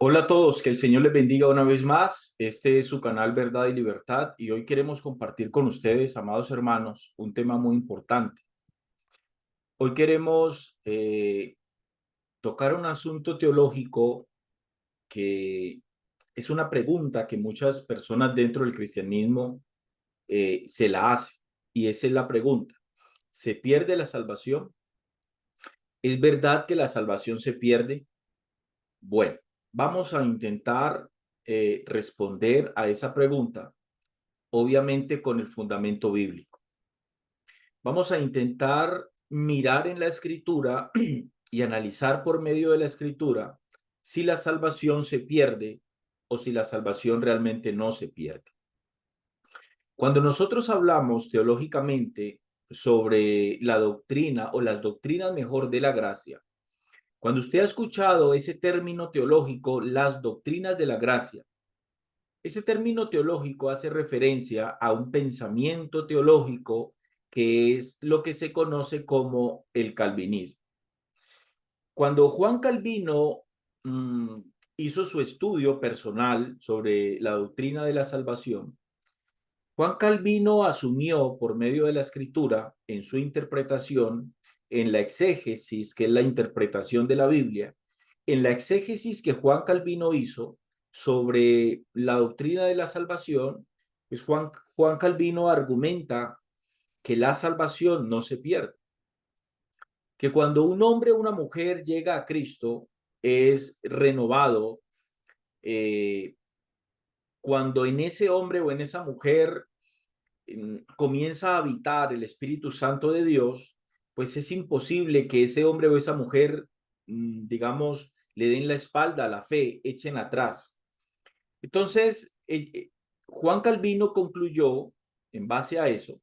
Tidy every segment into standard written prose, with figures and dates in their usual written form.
Hola a todos, que el Señor les bendiga una vez más. Este es su canal Verdad y Libertad y hoy queremos compartir con ustedes, amados hermanos, un tema muy importante. Hoy queremos tocar un asunto teológico que es una pregunta que muchas personas dentro del cristianismo se la hacen, y esa es la pregunta: ¿se pierde la salvación? ¿Es verdad que la salvación se pierde? Bueno, vamos a intentar responder a esa pregunta, obviamente con el fundamento bíblico. Vamos a intentar mirar en la escritura y analizar por medio de la escritura si la salvación se pierde o si la salvación realmente no se pierde. Cuando nosotros hablamos teológicamente sobre la doctrina o las doctrinas mejor de la gracia, cuando usted ha escuchado ese término teológico, las doctrinas de la gracia, ese término teológico hace referencia a un pensamiento teológico que es lo que se conoce como el calvinismo. Cuando Juan Calvino hizo su estudio personal sobre la doctrina de la salvación, Juan Calvino asumió por medio de la escritura, en su interpretación, en la exégesis, que es la interpretación de la Biblia, en la exégesis que Juan Calvino hizo sobre la doctrina de la salvación, pues Juan Calvino argumenta que la salvación no se pierde, que cuando un hombre o una mujer llega a Cristo es renovado, eh, cuando en ese hombre o en esa mujer comienza a habitar el Espíritu Santo de Dios, pues es imposible que ese hombre o esa mujer, digamos, le den la espalda a la fe, echen atrás. Entonces, Juan Calvino concluyó, en base a eso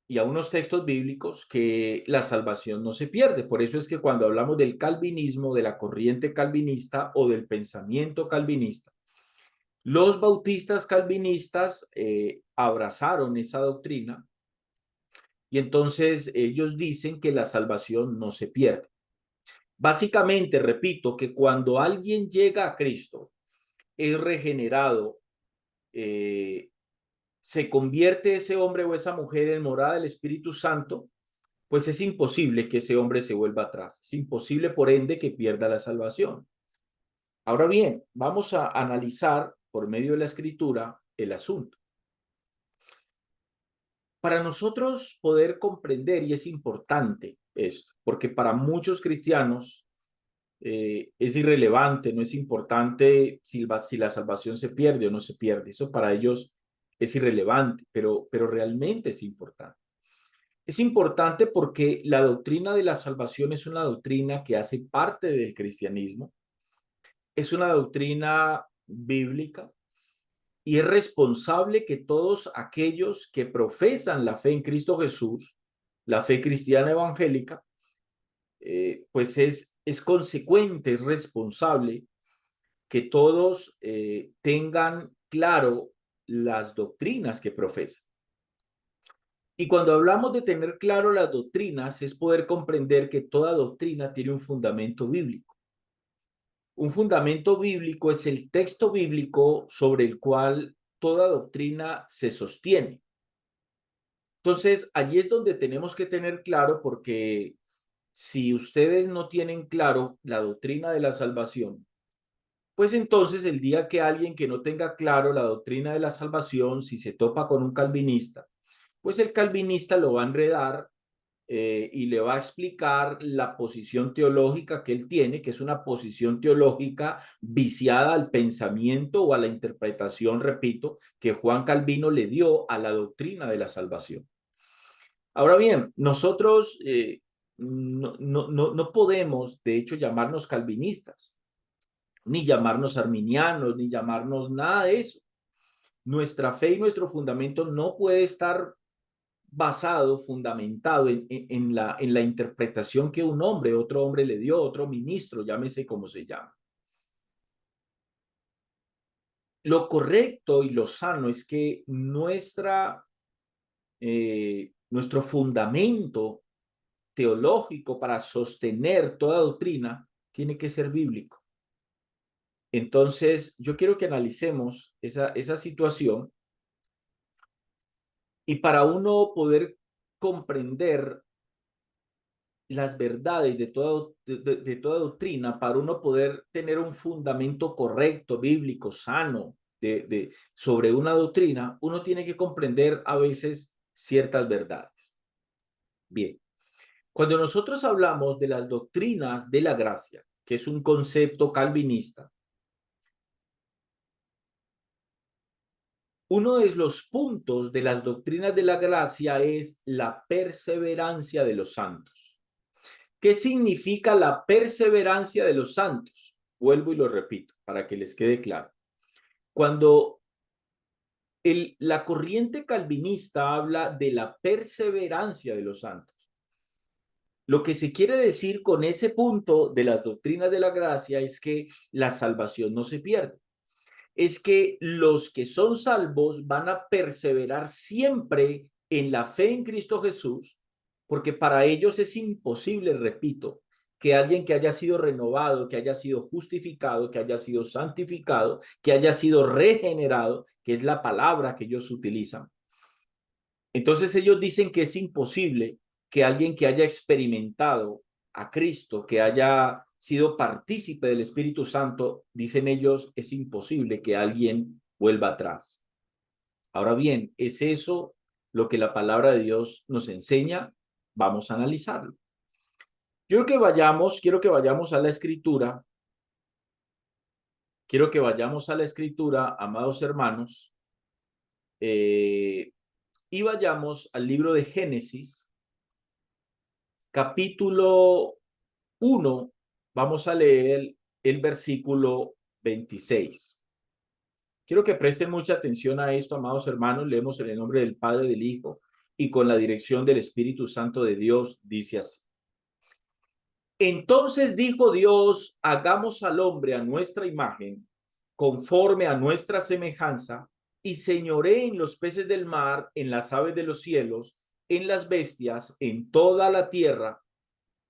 y a unos textos bíblicos, que la salvación no se pierde. Por eso es que cuando hablamos del calvinismo, de la corriente calvinista o del pensamiento calvinista, los bautistas calvinistas abrazaron esa doctrina, y entonces ellos dicen que la salvación no se pierde. Básicamente, repito, que cuando alguien llega a Cristo, es regenerado, eh, se convierte ese hombre o esa mujer en morada del Espíritu Santo, pues es imposible que ese hombre se vuelva atrás. Es imposible, por ende, que pierda la salvación. Ahora bien, vamos a analizar por medio de la escritura el asunto. Para nosotros poder comprender, y es importante esto, porque para muchos cristianos es irrelevante, no es importante si la salvación se pierde o no se pierde. Eso para ellos es irrelevante, pero realmente es importante. Es importante porque la doctrina de la salvación es una doctrina que hace parte del cristianismo, es una doctrina bíblica, y es responsable que todos aquellos que profesan la fe en Cristo Jesús, la fe cristiana evangélica, pues es consecuente, es responsable que todos tengan claro las doctrinas que profesan. Y cuando hablamos de tener claro las doctrinas, es poder comprender que toda doctrina tiene un fundamento bíblico. Un fundamento bíblico es el texto bíblico sobre el cual toda doctrina se sostiene. Entonces, allí es donde tenemos que tener claro, porque si ustedes no tienen claro la doctrina de la salvación, pues entonces el día que alguien que no tenga claro la doctrina de la salvación, si se topa con un calvinista, pues el calvinista lo va a enredar y le va a explicar la posición teológica que él tiene, que es una posición teológica viciada al pensamiento o a la interpretación, repito, que Juan Calvino le dio a la doctrina de la salvación. Ahora bien, nosotros no podemos, de hecho, llamarnos calvinistas, ni llamarnos arminianos, ni llamarnos nada de eso. Nuestra fe y nuestro fundamento no puede estar basado, fundamentado en la interpretación que un hombre, otro hombre le dio, otro ministro, llámese como se llama. Lo correcto y lo sano es que nuestro fundamento teológico para sostener toda doctrina tiene que ser bíblico. Entonces, yo quiero que analicemos esa situación y para uno poder comprender las verdades de toda doctrina, para uno poder tener un fundamento correcto, bíblico, sano, sobre una doctrina, uno tiene que comprender a veces ciertas verdades. Bien, cuando nosotros hablamos de las doctrinas de la gracia, que es un concepto calvinista, uno de los puntos de las doctrinas de la gracia es la perseverancia de los santos. ¿Qué significa la perseverancia de los santos? Vuelvo y lo repito para que les quede claro. Cuando la corriente calvinista habla de la perseverancia de los santos, lo que se quiere decir con ese punto de las doctrinas de la gracia es que la salvación no se pierde. Es que los que son salvos van a perseverar siempre en la fe en Cristo Jesús, porque para ellos es imposible, repito, que alguien que haya sido renovado, que haya sido justificado, que haya sido santificado, que haya sido regenerado, que es la palabra que ellos utilizan. Entonces ellos dicen que es imposible que alguien que haya experimentado a Cristo, que haya sido partícipe del Espíritu Santo, dicen ellos, es imposible que alguien vuelva atrás. Ahora bien, ¿es eso lo que la palabra de Dios nos enseña? Vamos a analizarlo. Quiero que vayamos a la Escritura. Quiero que vayamos a la Escritura, amados hermanos, y vayamos al libro de Génesis, capítulo 1, vamos a leer el versículo 26. Quiero que presten mucha atención a esto, amados hermanos. Leemos en el nombre del Padre, del Hijo y con la dirección del Espíritu Santo de Dios. Dice así. Entonces dijo Dios, hagamos al hombre a nuestra imagen, conforme a nuestra semejanza, y señoree en los peces del mar, en las aves de los cielos, en las bestias, en toda la tierra,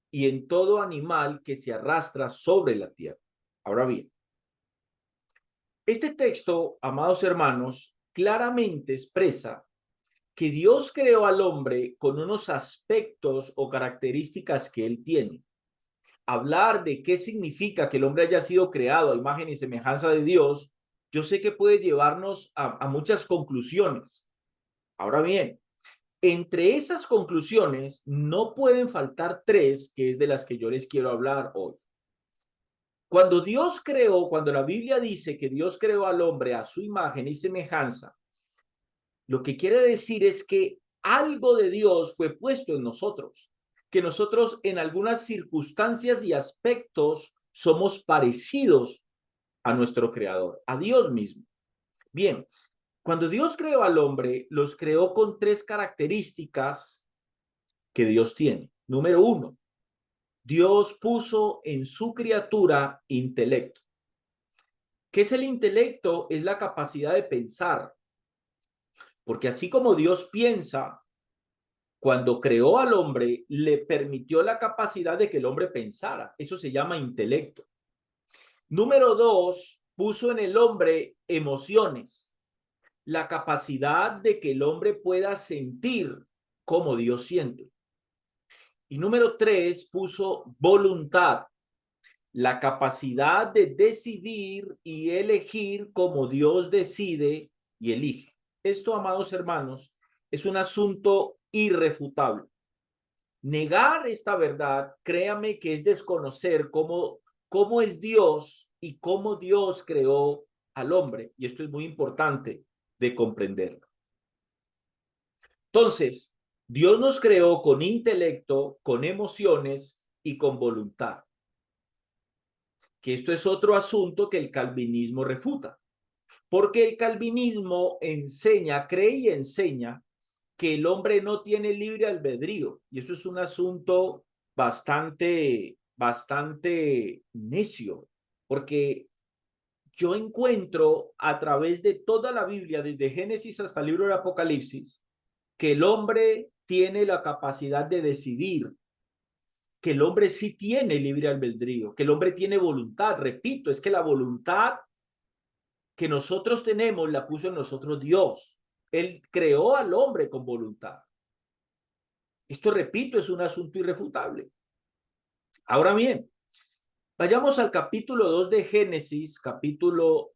y en todo animal que se arrastra sobre la tierra. Ahora bien, este texto, amados hermanos, claramente expresa que Dios creó al hombre con unos aspectos o características que él tiene. Hablar de qué significa que el hombre haya sido creado a imagen y semejanza de Dios, yo sé que puede llevarnos a muchas conclusiones. Ahora bien, entre esas conclusiones no pueden faltar tres, que es de las que yo les quiero hablar hoy. Cuando Dios creó, cuando la Biblia dice que Dios creó al hombre a su imagen y semejanza, lo que quiere decir es que algo de Dios fue puesto en nosotros, que nosotros en algunas circunstancias y aspectos somos parecidos a nuestro creador, a Dios mismo. Bien, cuando Dios creó al hombre, los creó con tres características que Dios tiene. Número uno, Dios puso en su criatura intelecto. ¿Qué es el intelecto? Es la capacidad de pensar. Porque así como Dios piensa, cuando creó al hombre, le permitió la capacidad de que el hombre pensara. Eso se llama intelecto. Número dos, puso en el hombre emociones. La capacidad de que el hombre pueda sentir como Dios siente. Y número tres, puso voluntad. La capacidad de decidir y elegir como Dios decide y elige. Esto, amados hermanos, es un asunto irrefutable. Negar esta verdad, créame que es desconocer cómo es Dios y cómo Dios creó al hombre. Y esto es muy importante de comprenderlo. Entonces, Dios nos creó con intelecto, con emociones y con voluntad. Que esto es otro asunto que el calvinismo refuta. Porque el calvinismo enseña, cree y enseña que el hombre no tiene libre albedrío. Y eso es un asunto bastante necio. Porque yo encuentro a través de toda la Biblia, desde Génesis hasta el libro del Apocalipsis, que el hombre tiene la capacidad de decidir, que el hombre sí tiene libre albedrío, que el hombre tiene voluntad. Repito, es que la voluntad que nosotros tenemos la puso en nosotros Dios. Él creó al hombre con voluntad. Esto, repito, es un asunto irrefutable. Ahora bien, vayamos al capítulo 2 de Génesis, capítulo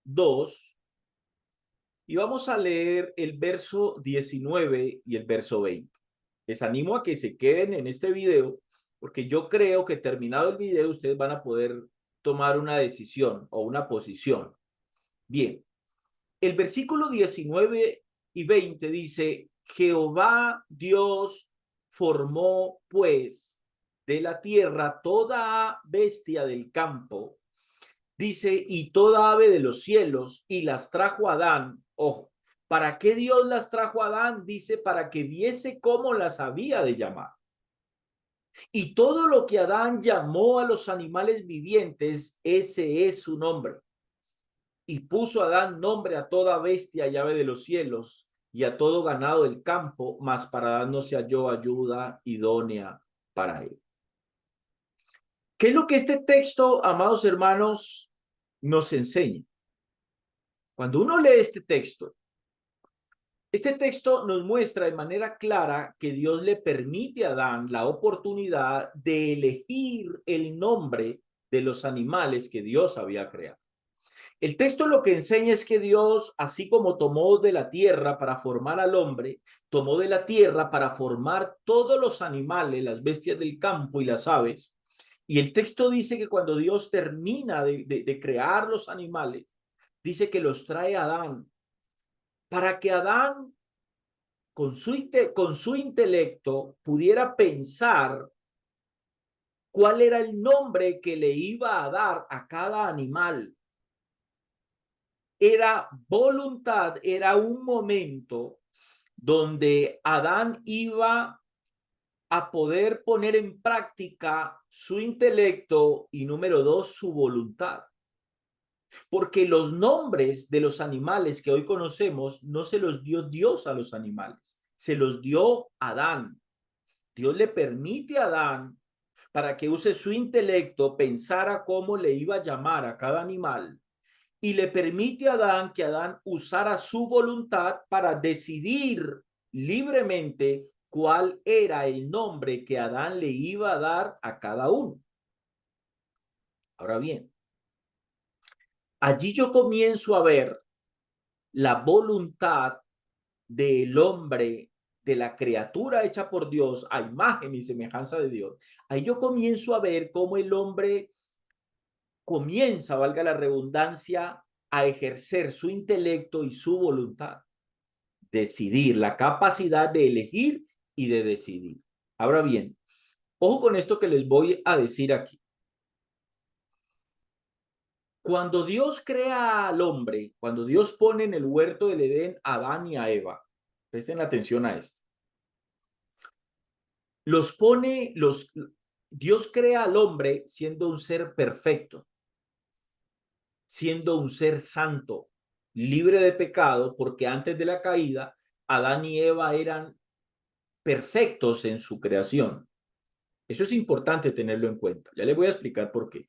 2, y vamos a leer el verso 19 y el verso 20. Les animo a que se queden en este video, porque yo creo que terminado el video ustedes van a poder tomar una decisión o una posición. Bien, el versículo 19 y 20 dice: Jehová Dios formó pues de la tierra toda bestia del campo, dice, y toda ave de los cielos, y las trajo a Adán. Ojo, ¿para qué Dios las trajo a Adán? Dice, para que viese cómo las había de llamar. Y todo lo que Adán llamó a los animales vivientes, ese es su nombre. Y puso Adán nombre a toda bestia y ave de los cielos y a todo ganado del campo, mas para Adán no se halló ayuda idónea para él. ¿Qué es lo que este texto, amados hermanos, nos enseña? Cuando uno lee este texto nos muestra de manera clara que Dios le permite a Adán la oportunidad de elegir el nombre de los animales que Dios había creado. El texto lo que enseña es que Dios, así como tomó de la tierra para formar al hombre, tomó de la tierra para formar todos los animales, las bestias del campo y las aves. Y el texto dice que cuando Dios termina de crear los animales, dice que los trae a Adán, para que Adán con su intelecto pudiera pensar cuál era el nombre que le iba a dar a cada animal. Era voluntad, era un momento donde Adán iba a poder poner en práctica su intelecto y, número dos, su voluntad. Porque los nombres de los animales que hoy conocemos no se los dio Dios a los animales, se los dio Adán. Dios le permite a Adán, para que use su intelecto, pensara cómo le iba a llamar a cada animal, y le permite a Adán que Adán usara su voluntad para decidir libremente cuál era el nombre que Adán le iba a dar a cada uno. Ahora bien, allí yo comienzo a ver la voluntad del hombre, de la criatura hecha por Dios a imagen y semejanza de Dios. Ahí yo comienzo a ver cómo el hombre comienza, valga la redundancia, a ejercer su intelecto y su voluntad. Decidir, la capacidad de elegir y de decidir. Ahora bien, ojo con esto que les voy a decir aquí. Cuando Dios crea al hombre, cuando Dios pone en el huerto del Edén a Adán y a Eva, presten atención a esto. Dios crea al hombre siendo un ser perfecto, siendo un ser santo, libre de pecado, porque antes de la caída, Adán y Eva eran perfectos en su creación. Eso es importante tenerlo en cuenta. Ya les voy a explicar por qué.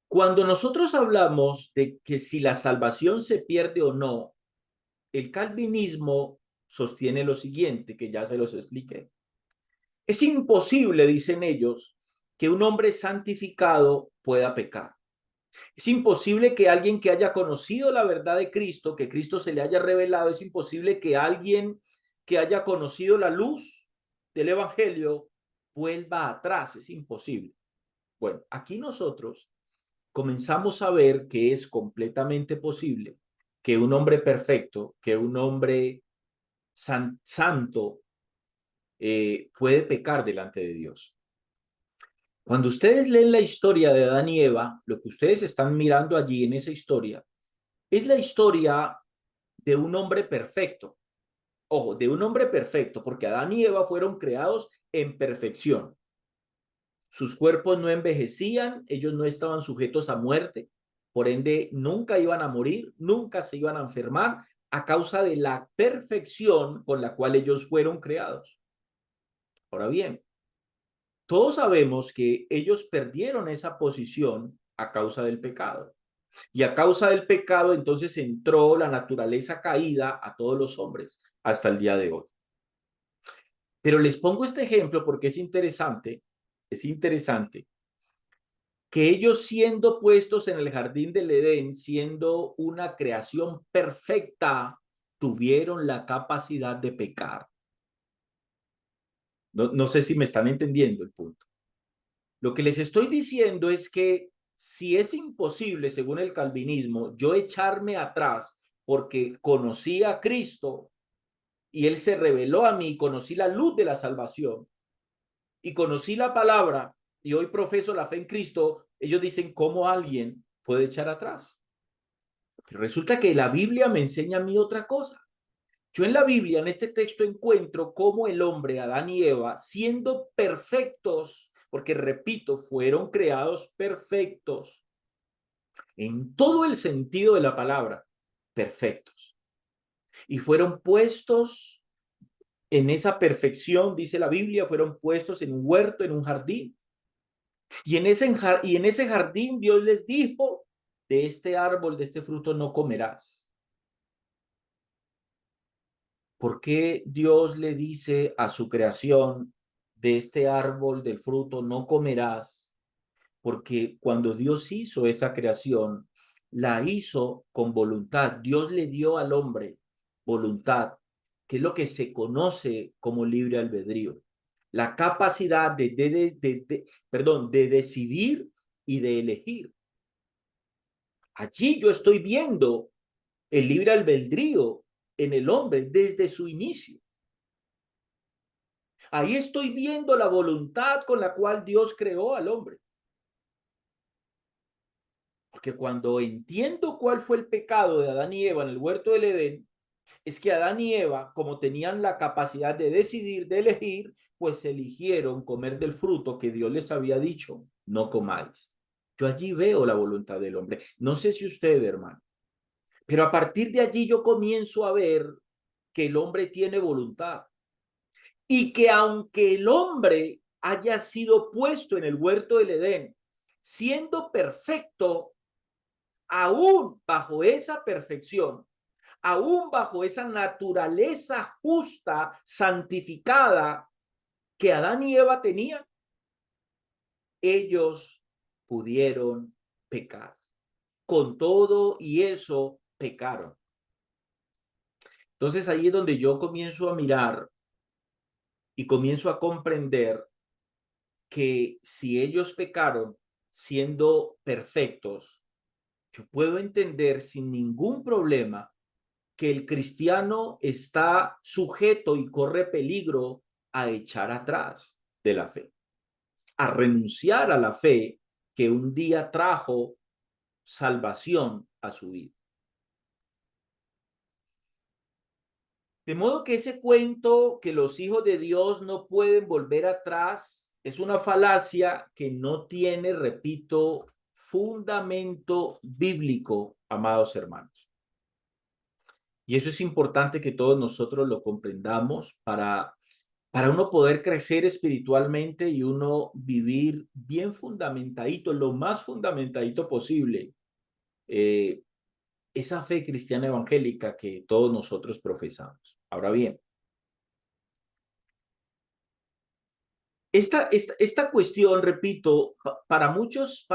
Cuando nosotros hablamos de que si la salvación se pierde o no, el calvinismo sostiene lo siguiente, que ya se los expliqué. Es imposible, dicen ellos, que un hombre santificado pueda pecar. Es imposible que alguien que haya conocido la verdad de Cristo, que Cristo se le haya revelado, es imposible que alguien que haya conocido la luz del Evangelio vuelva atrás, es imposible. Bueno, aquí nosotros comenzamos a ver que es completamente posible que un hombre perfecto, que un hombre santo puede pecar delante de Dios. Cuando ustedes leen la historia de Adán y Eva, lo que ustedes están mirando allí en esa historia es la historia de un hombre perfecto. Ojo, de un hombre perfecto, porque Adán y Eva fueron creados en perfección. Sus cuerpos no envejecían, ellos no estaban sujetos a muerte, por ende nunca iban a morir, nunca se iban a enfermar a causa de la perfección con la cual ellos fueron creados. Ahora bien, todos sabemos que ellos perdieron esa posición a causa del pecado. Y a causa del pecado, entonces entró la naturaleza caída a todos los hombres hasta el día de hoy. Pero les pongo este ejemplo porque es interesante que ellos siendo puestos en el jardín del Edén, siendo una creación perfecta, tuvieron la capacidad de pecar. No sé si me están entendiendo el punto. Lo que les estoy diciendo es que si es imposible, según el calvinismo, yo echarme atrás porque conocí a Cristo y Él se reveló a mí, conocí la luz de la salvación y conocí la palabra y hoy profeso la fe en Cristo, ellos dicen, ¿cómo alguien puede echar atrás? Pero resulta que la Biblia me enseña a mí otra cosa. Yo en la Biblia, en este texto, encuentro cómo el hombre, Adán y Eva, siendo perfectos, porque repito, fueron creados perfectos, en todo el sentido de la palabra, perfectos. Y fueron puestos en esa perfección, dice la Biblia, fueron puestos en un huerto, en un jardín. Y en ese jardín Dios les dijo, de este árbol, de este fruto no comerás. ¿Por qué Dios le dice a su creación, de este árbol del fruto no comerás? Porque cuando Dios hizo esa creación, la hizo con voluntad. Dios le dio al hombre voluntad, que es lo que se conoce como libre albedrío. La capacidad de decidir y de elegir. Allí yo estoy viendo el libre albedrío en el hombre desde su inicio. Ahí estoy viendo la voluntad con la cual Dios creó al hombre. Porque cuando entiendo cuál fue el pecado de Adán y Eva en el huerto del Edén, es que Adán y Eva, como tenían la capacidad de decidir, de elegir, pues eligieron comer del fruto que Dios les había dicho, no comáis. Yo allí veo la voluntad del hombre. No sé si usted, hermano, pero a partir de allí yo comienzo a ver que el hombre tiene voluntad y que aunque el hombre haya sido puesto en el huerto del Edén, siendo perfecto, aún bajo esa perfección, aún bajo esa naturaleza justa, santificada que Adán y Eva tenían, ellos pudieron pecar. Con todo y eso pecaron. Entonces ahí es donde yo comienzo a mirar y comienzo a comprender que si ellos pecaron siendo perfectos, yo puedo entender sin ningún problema que el cristiano está sujeto y corre peligro a echar atrás de la fe, a renunciar a la fe que un día trajo salvación a su vida. De modo que ese cuento que los hijos de Dios no pueden volver atrás es una falacia que no tiene, repito, fundamento bíblico, amados hermanos. Y eso es importante que todos nosotros lo comprendamos para uno poder crecer espiritualmente y uno vivir bien fundamentadito, lo más fundamentadito posible, esa fe cristiana evangélica que todos nosotros profesamos. Ahora bien, esta cuestión, repito, para muchas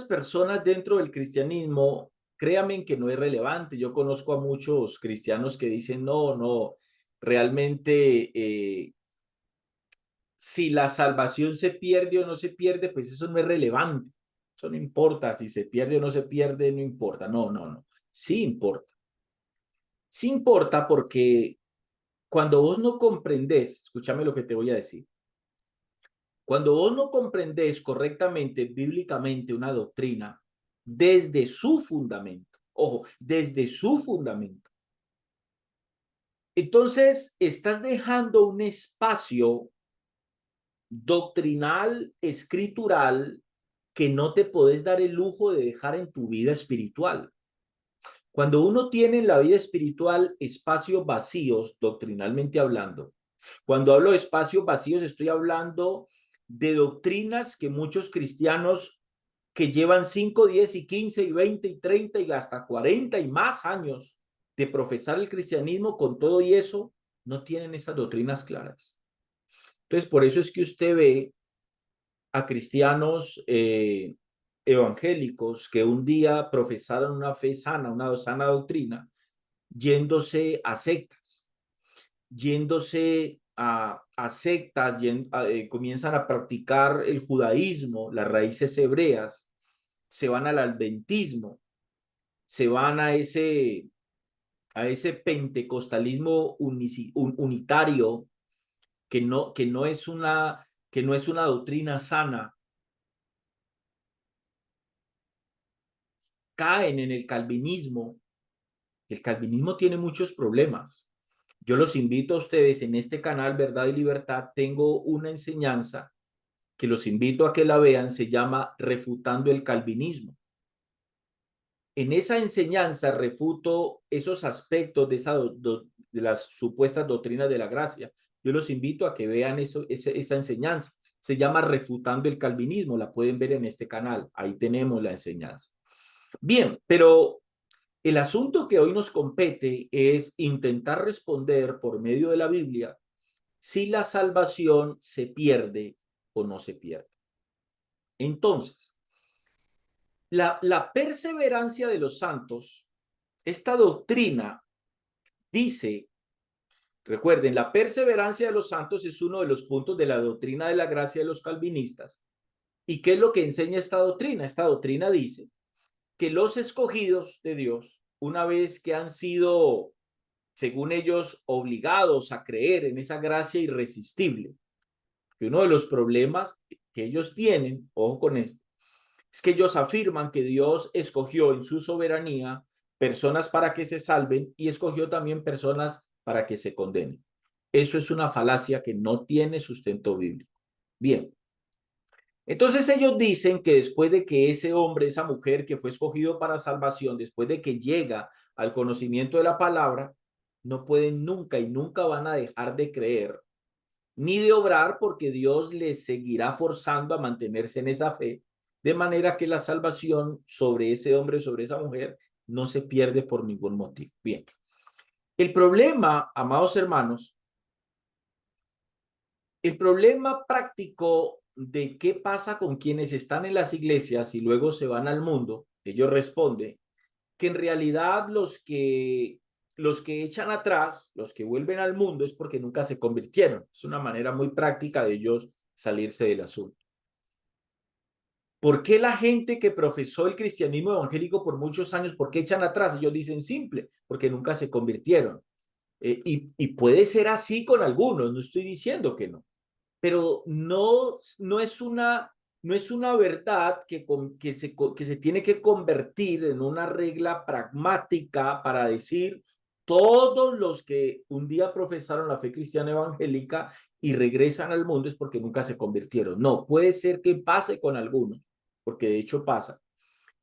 personas dentro del cristianismo, créanme que no es relevante. Yo conozco a muchos cristianos que dicen, no, realmente si la salvación se pierde o no se pierde, pues eso no es relevante. Eso no importa, si se pierde o no se pierde, no importa. No. Sí importa. Sí importa porque cuando vos no comprendés, escúchame lo que te voy a decir. Cuando vos no comprendés correctamente, bíblicamente, una doctrina desde su fundamento, ojo, desde su fundamento, entonces estás dejando un espacio doctrinal, escritural, que no te podés dar el lujo de dejar en tu vida espiritual. Cuando uno tiene en la vida espiritual espacios vacíos, doctrinalmente hablando, Cuando hablo de espacios vacíos, estoy hablando de doctrinas que muchos cristianos que llevan 5, 10 y 15 y 20 y 30 y hasta 40 y más años de profesar el cristianismo con todo y eso, no tienen esas doctrinas claras. Entonces, por eso es que usted ve a cristianos evangélicos que un día profesaron una fe sana, una sana doctrina, yéndose a sectas, yéndose a sectas, comienzan a practicar el judaísmo, las raíces hebreas, se van al adventismo, se van a ese pentecostalismo unitario que no es una doctrina sana, caen en el calvinismo. El calvinismo tiene muchos problemas. Yo los invito a ustedes en este canal Verdad y Libertad. Tengo una enseñanza que los invito a que la vean. Se llama Refutando el Calvinismo. En esa enseñanza refuto esos aspectos de, de las supuestas doctrinas de la gracia. Yo los invito a que vean esa enseñanza. Se llama Refutando el Calvinismo. La pueden ver en este canal. Ahí tenemos la enseñanza. Bien, pero el asunto que hoy nos compete es intentar responder por medio de la Biblia si la salvación se pierde o no se pierde. Entonces, la perseverancia de los santos, esta doctrina dice, recuerden, la perseverancia de los santos es uno de los puntos de la doctrina de la gracia de los calvinistas. ¿Y qué es lo que enseña esta doctrina? Esta doctrina dice que los escogidos de Dios, una vez que han sido, según ellos, obligados a creer en esa gracia irresistible, que uno de los problemas que ellos tienen, ojo con esto, es que ellos afirman que Dios escogió en su soberanía personas para que se salven y escogió también personas para que se condenen. Eso es una falacia que no tiene sustento bíblico. Bien, entonces ellos dicen que después de que ese hombre, esa mujer que fue escogido para salvación, después de que llega al conocimiento de la palabra, no pueden nunca y nunca van a dejar de creer ni de obrar, porque Dios les seguirá forzando a mantenerse en esa fe, de manera que la salvación sobre ese hombre, sobre esa mujer, no se pierde por ningún motivo. Bien, el problema, amados hermanos, el problema práctico de qué pasa con quienes están en las iglesias y luego se van al mundo, ellos responden que en realidad los que echan atrás, los que vuelven al mundo es porque nunca se convirtieron. Es una manera muy práctica de ellos salirse del asunto. ¿Por qué la gente que profesó el cristianismo evangélico por muchos años, por qué echan atrás? Ellos dicen simple, porque nunca se convirtieron. Y puede ser así con algunos, no estoy diciendo que no, pero no es una verdad que se tiene que convertir en una regla pragmática para decir todos los que un día profesaron la fe cristiana evangélica y regresan al mundo es porque nunca se convirtieron. No, puede ser que pase con algunos, porque de hecho pasa,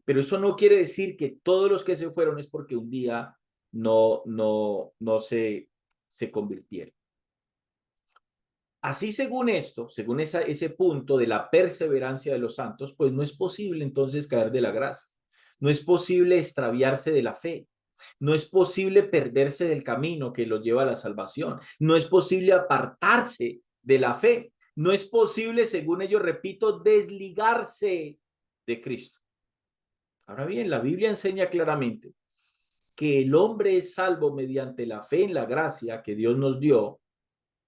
pero eso no quiere decir que todos los que se fueron es porque un día no se convirtieron. Así, según esto, según ese punto de la perseverancia de los santos, pues no es posible entonces caer de la gracia. No es posible extraviarse de la fe. No es posible perderse del camino que los lleva a la salvación. No es posible apartarse de la fe. No es posible, según ellos, repito, desligarse de Cristo. Ahora bien, la Biblia enseña claramente que el hombre es salvo mediante la fe en la gracia que Dios nos dio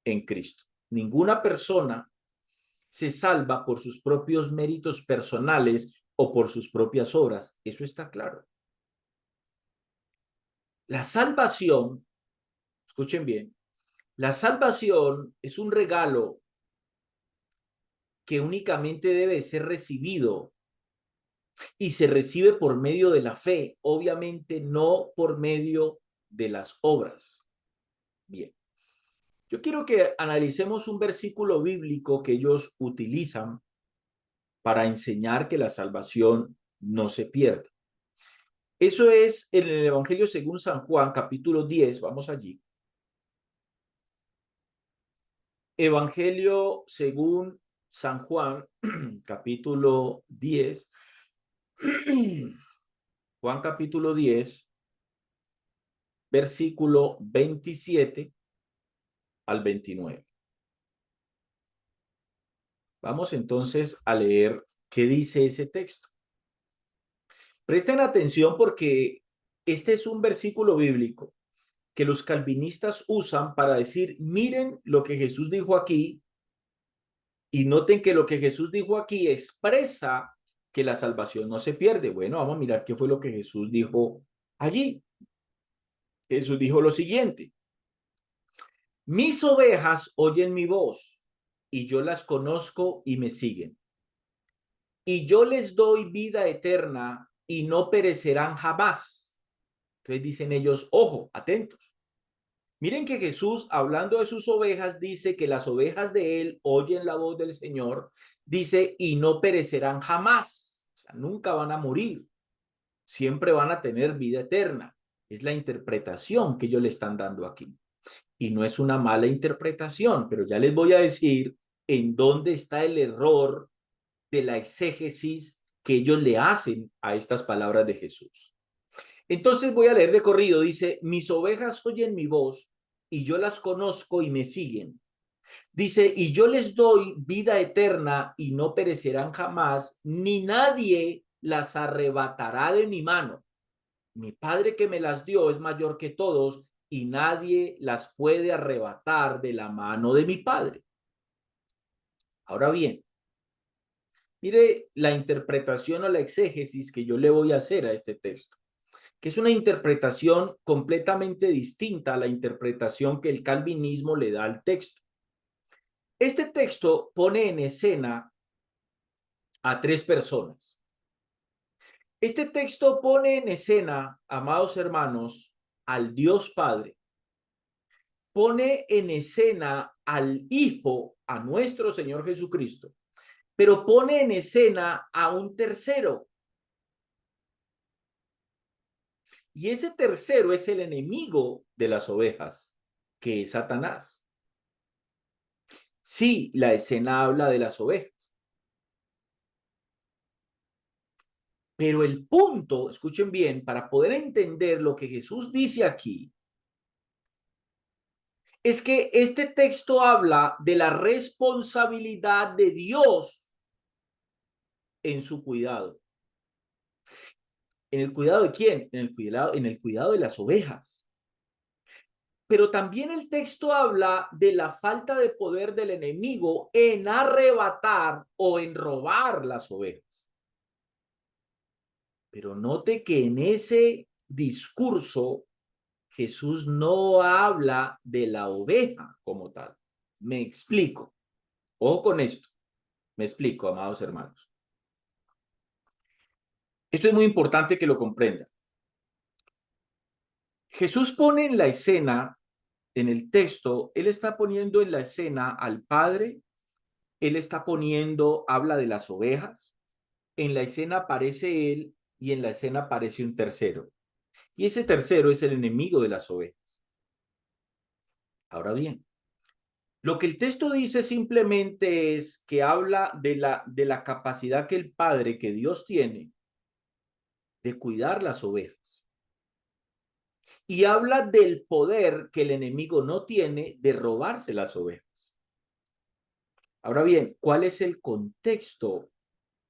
en Cristo. Ninguna persona se salva por sus propios méritos personales o por sus propias obras. Eso está claro. La salvación, escuchen bien, la salvación es un regalo que únicamente debe ser recibido y se recibe por medio de la fe, obviamente no por medio de las obras. Bien, yo quiero que analicemos un versículo bíblico que ellos utilizan para enseñar que la salvación no se pierde. Eso es en el Evangelio según San Juan, capítulo 10, vamos allí. Evangelio según San Juan, capítulo 10. Juan capítulo 10, versículo 27 al 29. Vamos entonces a leer qué dice ese texto. Presten atención porque este es un versículo bíblico que los calvinistas usan para decir, miren lo que Jesús dijo aquí, y noten que lo que Jesús dijo aquí expresa que la salvación no se pierde. Bueno, vamos a mirar qué fue lo que Jesús dijo allí. Jesús dijo lo siguiente: mis ovejas oyen mi voz, y yo las conozco y me siguen. Y yo les doy vida eterna y no perecerán jamás. Entonces dicen ellos, ojo, atentos. Miren que Jesús, hablando de sus ovejas, dice que las ovejas de él oyen la voz del Señor, dice, y no perecerán jamás. O sea, nunca van a morir, siempre van a tener vida eterna. Es la interpretación que ellos le están dando aquí. Y no es una mala interpretación, pero ya les voy a decir en dónde está el error de la exégesis que ellos le hacen a estas palabras de Jesús. Entonces voy a leer de corrido. Dice, mis ovejas oyen mi voz y yo las conozco y me siguen. Dice, y yo les doy vida eterna y no perecerán jamás, ni nadie las arrebatará de mi mano. Mi Padre que me las dio es mayor que todos y nadie las puede arrebatar de la mano de mi Padre. Ahora bien, mire la interpretación o la exégesis que yo le voy a hacer a este texto, que es una interpretación completamente distinta a la interpretación que el calvinismo le da al texto. Este texto pone en escena a tres personas. Este texto pone en escena, amados hermanos, al Dios Padre, pone en escena al Hijo, a nuestro Señor Jesucristo, pero pone en escena a un tercero. Y ese tercero es el enemigo de las ovejas, que es Satanás. Sí, la escena habla de las ovejas. Pero el punto, escuchen bien, para poder entender lo que Jesús dice aquí, es que este texto habla de la responsabilidad de Dios en su cuidado. ¿En el cuidado de quién? En el cuidado de las ovejas. Pero también el texto habla de la falta de poder del enemigo en arrebatar o en robar las ovejas. Pero note que en ese discurso Jesús no habla de la oveja como tal. Me explico. Ojo con esto. Me explico, amados hermanos. Esto es muy importante que lo comprendan. Jesús pone en la escena, en el texto, él está poniendo en la escena al Padre, él está poniendo, habla de las ovejas, en la escena aparece él y en la escena aparece un tercero. Y ese tercero es el enemigo de las ovejas. Ahora bien, lo que el texto dice simplemente es que habla de la capacidad que el Padre, que Dios tiene, de cuidar las ovejas. Y habla del poder que el enemigo no tiene de robarse las ovejas. Ahora bien, ¿cuál es el contexto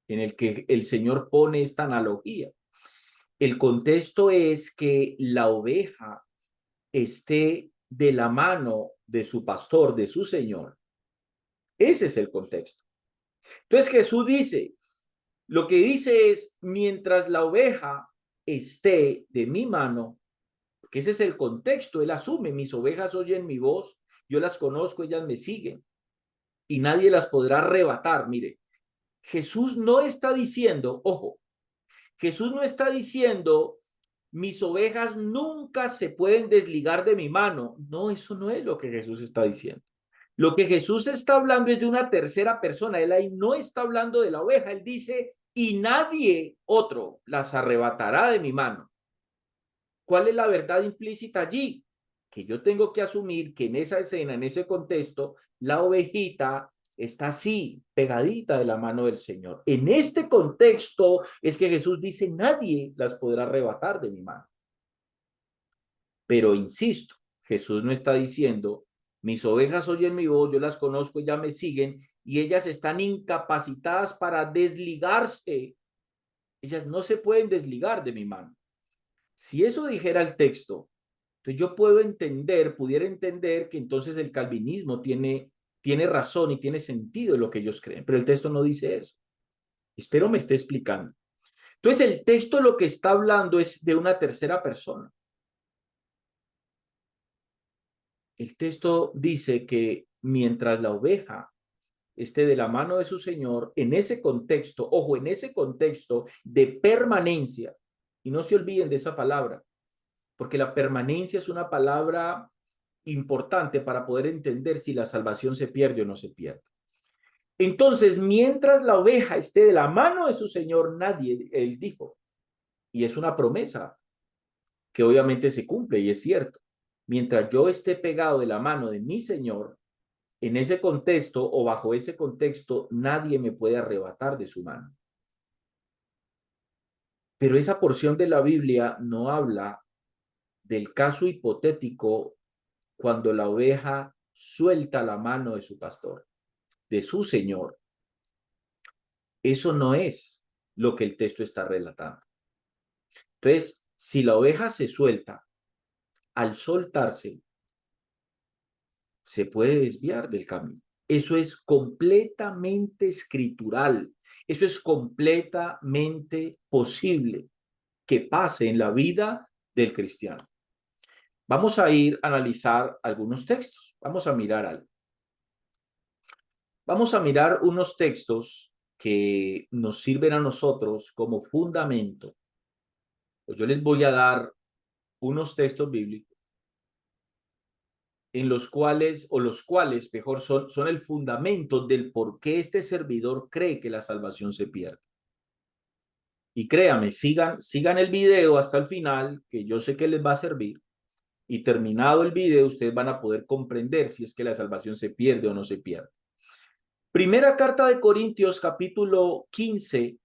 en el que el Señor pone esta analogía? El contexto es que la oveja esté de la mano de su pastor, de su Señor. Ese es el contexto. Entonces Jesús dice, lo que dice es, mientras la oveja esté de mi mano, que ese es el contexto, él asume, mis ovejas oyen mi voz, yo las conozco, ellas me siguen y nadie las podrá arrebatar. Mire, Jesús no está diciendo, ojo, Jesús no está diciendo, mis ovejas nunca se pueden desligar de mi mano. No, eso no es lo que Jesús está diciendo. Lo que Jesús está hablando es de una tercera persona. Él ahí no está hablando de la oveja. Él dice, y nadie otro las arrebatará de mi mano. ¿Cuál es la verdad implícita allí? que yo tengo que asumir que en esa escena, en ese contexto, la ovejita está así, pegadita de la mano del Señor. En este contexto es que Jesús dice, nadie las podrá arrebatar de mi mano. Pero insisto, Jesús no está diciendo, mis ovejas oyen mi voz, yo las conozco, ya me siguen, y ellas están incapacitadas para desligarse. Ellas no se pueden desligar de mi mano. Si eso dijera el texto, entonces yo pudiera entender que entonces el calvinismo tiene razón y tiene sentido en lo que ellos creen, pero el texto no dice eso. Espero me esté explicando. Entonces el texto lo que está hablando es de una tercera persona. El texto dice que mientras la oveja esté de la mano de su Señor, en ese contexto, ojo, en ese contexto de permanencia, y no se olviden de esa palabra, porque la permanencia es una palabra importante para poder entender si la salvación se pierde o no se pierde. Entonces, mientras la oveja esté de la mano de su Señor, nadie, él dijo, y es una promesa que obviamente se cumple y es cierto, mientras yo esté pegado de la mano de mi Señor, en ese contexto o bajo ese contexto, nadie me puede arrebatar de su mano. Pero esa porción de la Biblia no habla del caso hipotético cuando la oveja suelta la mano de su pastor, de su Señor. Eso no es lo que el texto está relatando. Entonces, si la oveja se suelta, al soltarse, se puede desviar del camino. Eso es completamente escritural. Eso es completamente posible que pase en la vida del cristiano. Vamos a ir a analizar algunos textos. Vamos a mirar algo. Vamos a mirar unos textos que nos sirven a nosotros como fundamento. Pues yo les voy a dar unos textos bíblicos en los cuales, mejor, son el fundamento del por qué este servidor cree que la salvación se pierde. Y créame, sigan el video hasta el final, que yo sé que les va a servir. Y terminado el video, ustedes van a poder comprender si es que la salvación se pierde o no se pierde. Primera carta de Corintios, capítulo 15.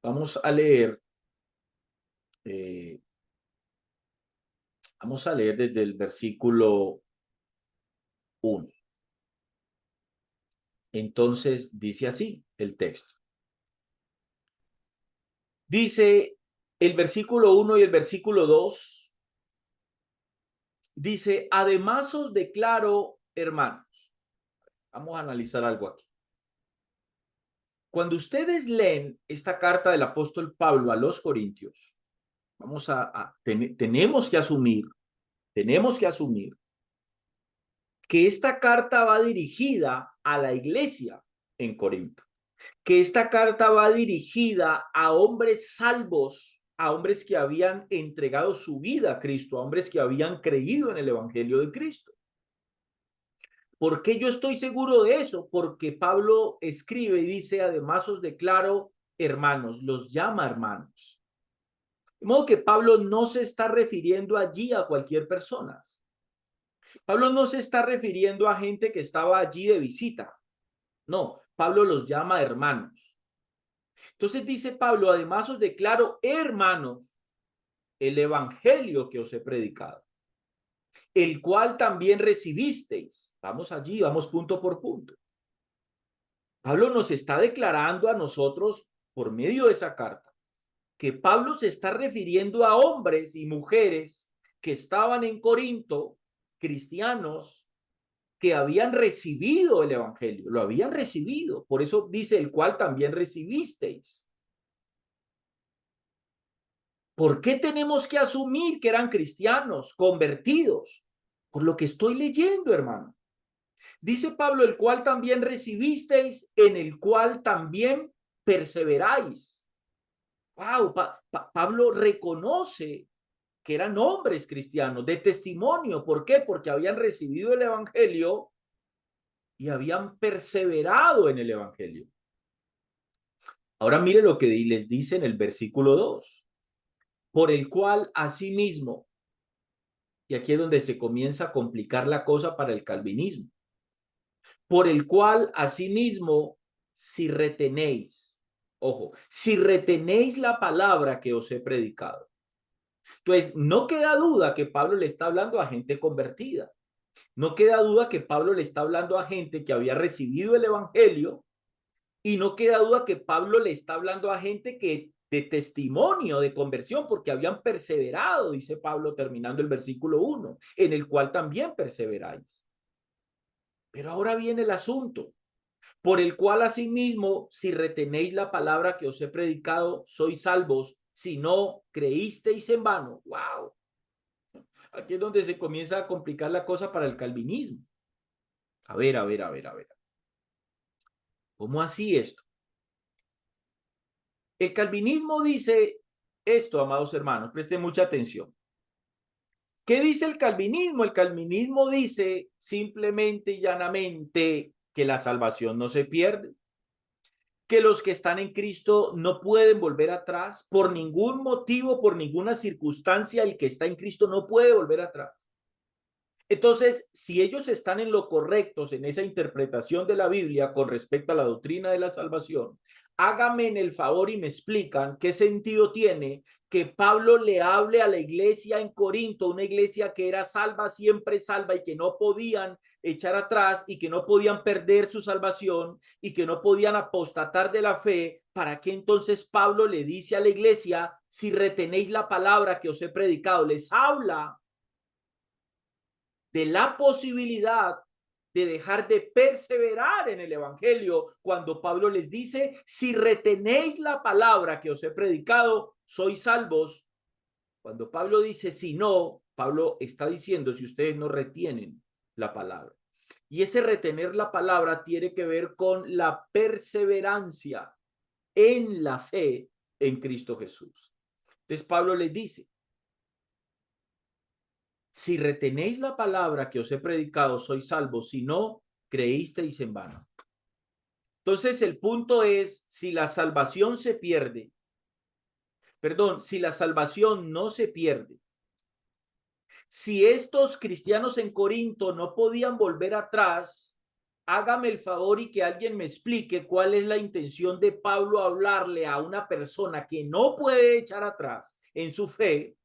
Vamos a leer. Vamos a leer desde el versículo 1. Entonces dice así el texto. Dice el versículo 1 y el versículo 2. Dice, además os declaro, hermanos. Vamos a analizar algo aquí. Cuando ustedes leen esta carta del apóstol Pablo a los Corintios, tenemos que asumir que esta carta va dirigida a la iglesia en Corinto, que esta carta va dirigida a hombres salvos, a hombres que habían entregado su vida a Cristo, a hombres que habían creído en el evangelio de Cristo. ¿Por qué yo estoy seguro de eso? Porque Pablo escribe y dice, además os declaro hermanos, los llama hermanos. De modo que Pablo no se está refiriendo allí a cualquier persona. Pablo no se está refiriendo a gente que estaba allí de visita. No, Pablo los llama hermanos. Entonces dice Pablo, además os declaro hermanos el evangelio que os he predicado, el cual también recibisteis. Vamos allí, vamos punto por punto. Pablo nos está declarando a nosotros por medio de esa carta que Pablo se está refiriendo a hombres y mujeres que estaban en Corinto, cristianos, que habían recibido el evangelio, lo habían recibido. Por eso dice el cual también recibisteis. ¿Por qué tenemos que asumir que eran cristianos, convertidos? Por lo que estoy leyendo, hermano. Dice Pablo, el cual también recibisteis, en el cual también perseveráis. Wow, Pablo reconoce que eran hombres cristianos de testimonio. ¿Por qué? Porque habían recibido el evangelio y habían perseverado en el evangelio. Ahora mire lo que les dice en el versículo 2. por el cual asimismo, y aquí es donde se comienza a complicar la cosa para el calvinismo, por el cual asimismo, si retenéis, ojo, si retenéis la palabra que os he predicado. Entonces, no queda duda que Pablo le está hablando a gente convertida. No queda duda que Pablo le está hablando a gente que había recibido el evangelio, y no queda duda que Pablo le está hablando a gente que de testimonio de conversión, porque habían perseverado, dice Pablo terminando el versículo 1, en el cual también perseveráis. Pero ahora viene el asunto, por el cual asimismo, si retenéis la palabra que os he predicado, sois salvos, si no creísteis en vano. ¡Wow! Aquí es donde se comienza a complicar la cosa para el calvinismo. A ver. ¿Cómo así esto? El calvinismo dice esto, amados hermanos, presten mucha atención. ¿Qué dice el calvinismo? El calvinismo dice simplemente y llanamente que la salvación no se pierde, que los que están en Cristo no pueden volver atrás por ningún motivo, por ninguna circunstancia. El que está en Cristo no puede volver atrás. Entonces, si ellos están en lo correctos en esa interpretación de la Biblia con respecto a la doctrina de la salvación, háganme en el favor y me explican qué sentido tiene que Pablo le hable a la iglesia en Corinto, una iglesia que era salva, siempre salva, y que no podían echar atrás y que no podían perder su salvación y que no podían apostatar de la fe. ¿Para qué entonces Pablo le dice a la iglesia, si retenéis la palabra que os he predicado? Les habla de la posibilidad de dejar de perseverar en el evangelio, cuando Pablo les dice, si retenéis la palabra que os he predicado, sois salvos. Cuando Pablo dice si no, Pablo está diciendo si ustedes no retienen la palabra. Y ese retener la palabra tiene que ver con la perseverancia en la fe en Cristo Jesús. Entonces Pablo les dice, si retenéis la palabra que os he predicado, sois salvos, si no, creísteis en vano. Entonces el punto es, si la salvación se pierde, perdón, si la salvación no se pierde, si estos cristianos en Corinto no podían volver atrás, hágame el favor y que alguien me explique cuál es la intención de Pablo hablarle a una persona que no puede echar atrás en su fe.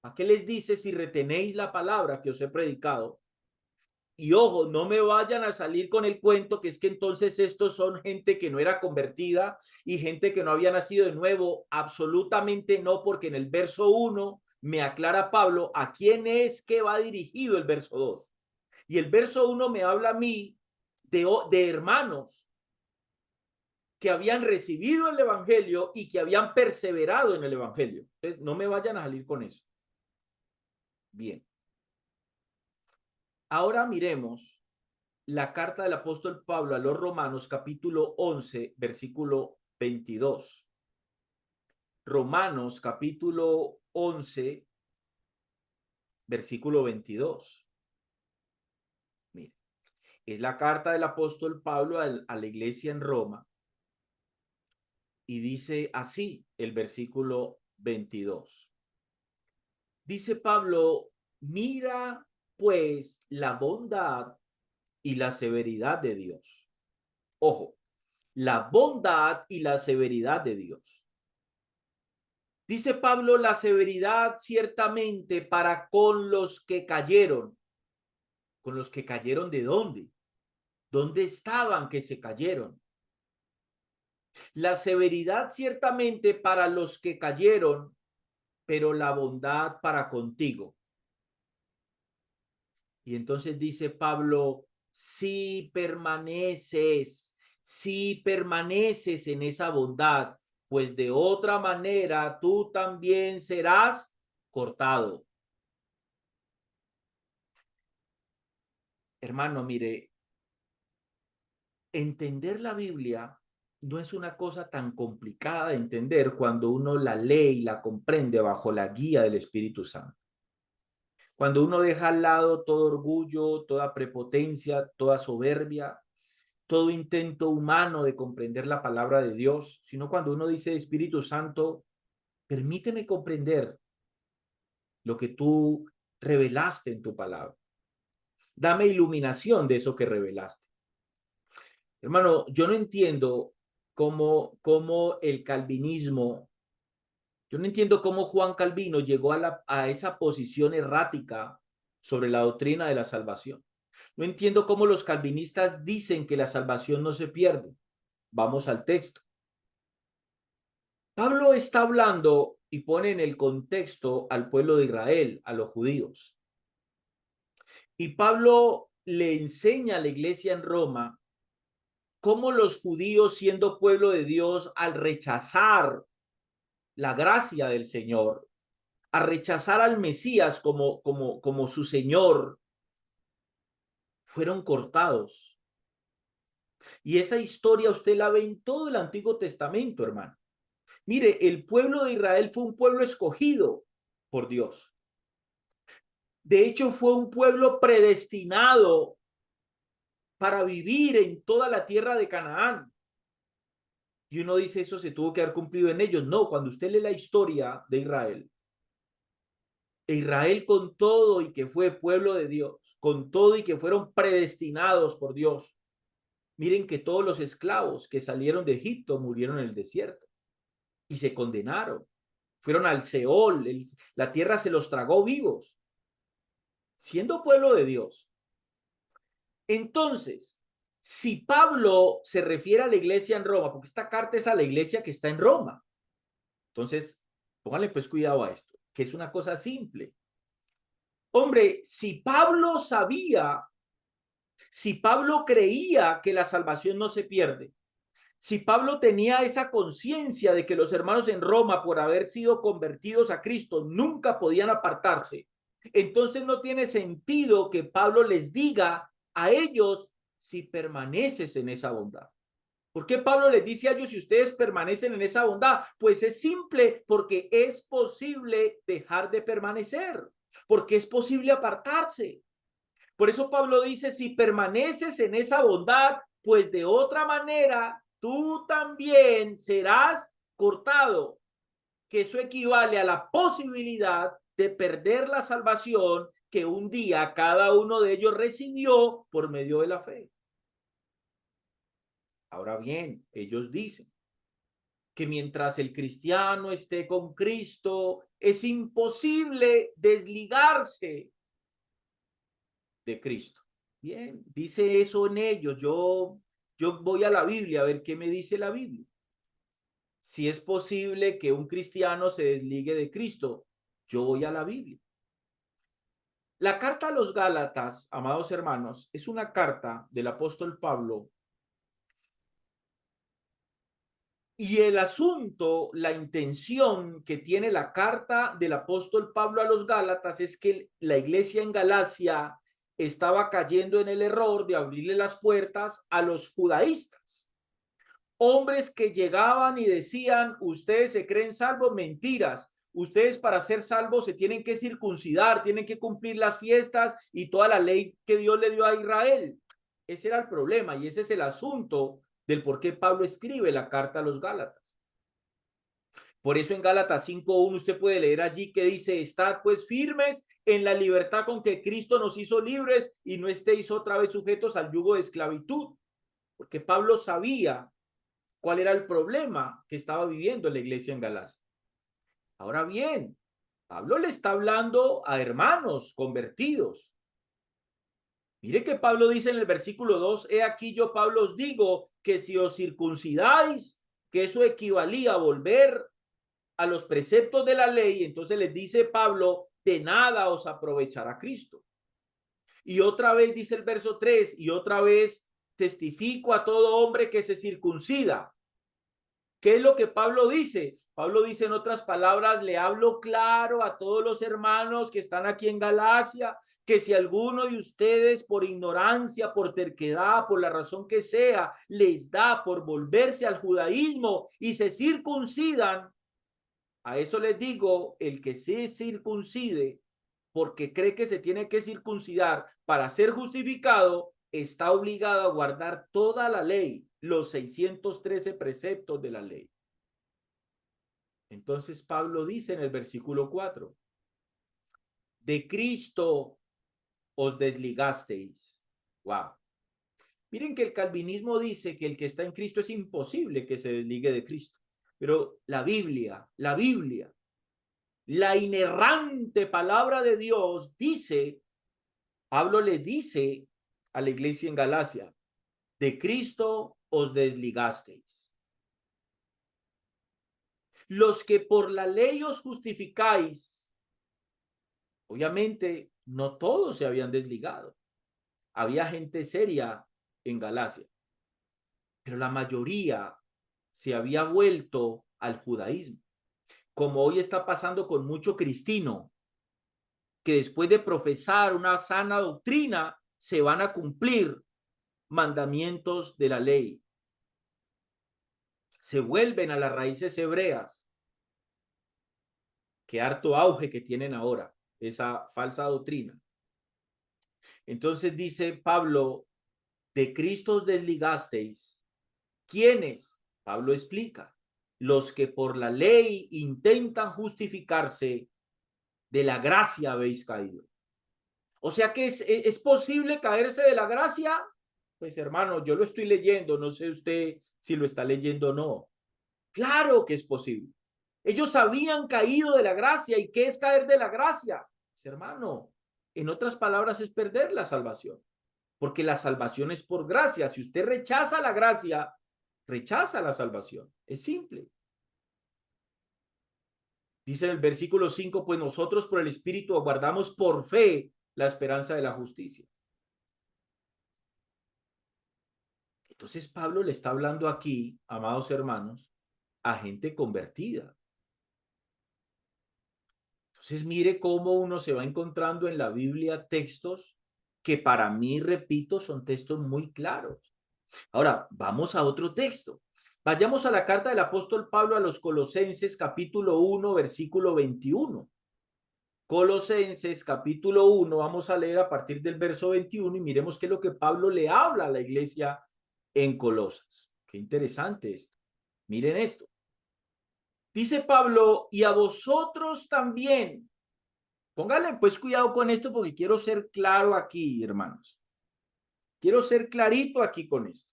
¿A qué les dice si retenéis la palabra que os he predicado? Y ojo, no me vayan a salir con el cuento que es que entonces estos son gente que no era convertida y gente que no había nacido de nuevo. Absolutamente no, porque en el verso 1 me aclara Pablo a quién es que va dirigido el verso 2. Y el verso 1 me habla a mí de hermanos que habían recibido el evangelio y que habían perseverado en el evangelio. Entonces, no me vayan a salir con eso. Bien. Ahora miremos la carta del apóstol Pablo a los Romanos, capítulo 11, versículo 22. Romanos, capítulo 11, versículo 22. Mire, es la carta del apóstol Pablo a la iglesia en Roma y dice así el versículo 22. Dice Pablo, mira pues la bondad y la severidad de Dios. Ojo, la bondad y la severidad de Dios. Dice Pablo, la severidad ciertamente para con los que cayeron. ¿Con los que cayeron de dónde? ¿Dónde estaban que se cayeron? La severidad ciertamente para los que cayeron, pero la bondad para contigo. Y entonces dice Pablo, si permaneces en esa bondad, pues de otra manera tú también serás cortado. Hermano, mire, entender la Biblia no es una cosa tan complicada de entender cuando uno la lee y la comprende bajo la guía del Espíritu Santo. Cuando uno deja al lado todo orgullo, toda prepotencia, toda soberbia, todo intento humano de comprender la palabra de Dios, sino cuando uno dice, Espíritu Santo, permíteme comprender, lo que tú revelaste en tu palabra. Dame iluminación de eso que revelaste. Hermano, yo no entiendo cómo el calvinismo, yo no entiendo cómo Juan Calvino llegó a esa posición errática sobre la doctrina de la salvación. No entiendo cómo los calvinistas dicen que la salvación no se pierde. Vamos al texto. Pablo está hablando y pone en el contexto al pueblo de Israel, a los judíos. Y Pablo le enseña a la iglesia en Roma cómo los judíos, siendo pueblo de Dios, al rechazar la gracia del Señor, a rechazar al Mesías como su Señor, fueron cortados. Y esa historia usted la ve en todo el Antiguo Testamento, hermano. Mire, el pueblo de Israel fue un pueblo escogido por Dios. De hecho, fue un pueblo predestinado para vivir en toda la tierra de Canaán. Y uno dice, eso se tuvo que haber cumplido en ellos. No, cuando usted lee la historia de Israel, Israel con todo y que fue pueblo de Dios, con todo y que fueron predestinados por Dios. Miren que todos los esclavos que salieron de Egipto murieron en el desierto y se condenaron. Fueron al Seol, la tierra se los tragó vivos, siendo pueblo de Dios. Entonces, si Pablo se refiere a la iglesia en Roma, porque esta carta es a la iglesia que está en Roma, entonces, pónganle pues cuidado a esto, que es una cosa simple. Hombre, si Pablo sabía, si Pablo creía que la salvación no se pierde, si Pablo tenía esa conciencia de que los hermanos en Roma, por haber sido convertidos a Cristo, nunca podían apartarse, entonces no tiene sentido que Pablo les diga a ellos si permaneces en esa bondad. ¿Por qué Pablo les dice a ellos si ustedes permanecen en esa bondad? Pues es simple, porque es posible dejar de permanecer, porque es posible apartarse. Por eso Pablo dice, si permaneces en esa bondad, pues de otra manera tú también serás cortado, que eso equivale a la posibilidad de perder la salvación que un día cada uno de ellos recibió por medio de la fe. Ahora bien, ellos dicen que mientras el cristiano esté con Cristo, es imposible desligarse de Cristo. Bien, dice eso en ellos. Yo voy a la Biblia a ver qué me dice la Biblia. Si es posible que un cristiano se desligue de Cristo, yo voy a la Biblia. La carta a los Gálatas, amados hermanos, es una carta del apóstol Pablo. Y el asunto, la intención que tiene la carta del apóstol Pablo a los Gálatas es que la iglesia en Galacia estaba cayendo en el error de abrirle las puertas a los judaístas. Hombres que llegaban y decían, ustedes se creen salvos, mentiras. Ustedes para ser salvos se tienen que circuncidar, tienen que cumplir las fiestas y toda la ley que Dios le dio a Israel. Ese era el problema y ese es el asunto del por qué Pablo escribe la carta a los Gálatas. Por eso en Gálatas 5:1 usted puede leer allí que dice, estad pues firmes en la libertad con que Cristo nos hizo libres y no estéis otra vez sujetos al yugo de esclavitud. Porque Pablo sabía cuál era el problema que estaba viviendo la iglesia en Galacia. Ahora bien, Pablo le está hablando a hermanos convertidos. Mire que Pablo dice en el versículo 2, he aquí yo, Pablo, os digo que si os circuncidáis, que eso equivalía a volver a los preceptos de la ley, entonces les dice Pablo, de nada os aprovechará Cristo. Y otra vez dice el verso 3, y otra vez testifico a todo hombre que se circuncida. ¿Qué es lo que Pablo dice? Pablo dice en otras palabras, le hablo claro a todos los hermanos que están aquí en Galacia, que si alguno de ustedes por ignorancia, por terquedad, por la razón que sea, les da por volverse al judaísmo y se circuncidan, a eso les digo, el que se circuncide porque cree que se tiene que circuncidar para ser justificado, está obligado a guardar toda la ley, los 613 preceptos de la ley. Entonces Pablo dice en el versículo 4, de Cristo os desligasteis. Wow. Miren que el calvinismo dice que el que está en Cristo es imposible que se desligue de Cristo. Pero la Biblia, la inerrante palabra de Dios dice, Pablo le dice a la iglesia en Galacia, de Cristo os desligasteis. Los que por la ley os justificáis, obviamente no todos se habían desligado. Había gente seria en Galacia, pero la mayoría se había vuelto al judaísmo, como hoy está pasando con mucho cristino, que después de profesar una sana doctrina, se van a cumplir mandamientos de la ley. Se vuelven a las raíces hebreas, que harto auge que tienen ahora, esa falsa doctrina. Entonces dice Pablo, de Cristo os desligasteis. ¿Quiénes? Pablo explica, los que por la ley intentan justificarse, de la gracia habéis caído. O sea que es posible caerse de la gracia. Pues hermano, yo lo estoy leyendo, no sé usted si lo está leyendo o no. Claro que es posible. Ellos habían caído de la gracia. ¿Y qué es caer de la gracia? Pues, hermano, en otras palabras es perder la salvación. Porque la salvación es por gracia. Si usted rechaza la gracia, rechaza la salvación. Es simple. Dice en el versículo 5, pues nosotros por el Espíritu aguardamos por fe la esperanza de la justicia. Entonces Pablo le está hablando aquí, amados hermanos, a gente convertida. Entonces mire cómo uno se va encontrando en la Biblia textos que para mí, repito, son textos muy claros. Ahora, vamos a otro texto. Vayamos a la carta del apóstol Pablo a los Colosenses, capítulo 1, versículo 21. Colosenses, capítulo 1, vamos a leer a partir del verso 21 y miremos qué es lo que Pablo le habla a la iglesia en Colosas. Qué interesante esto. Miren esto. Dice Pablo, y a vosotros también. Pónganle pues cuidado con esto porque quiero ser claro aquí, hermanos. Quiero ser clarito aquí con esto.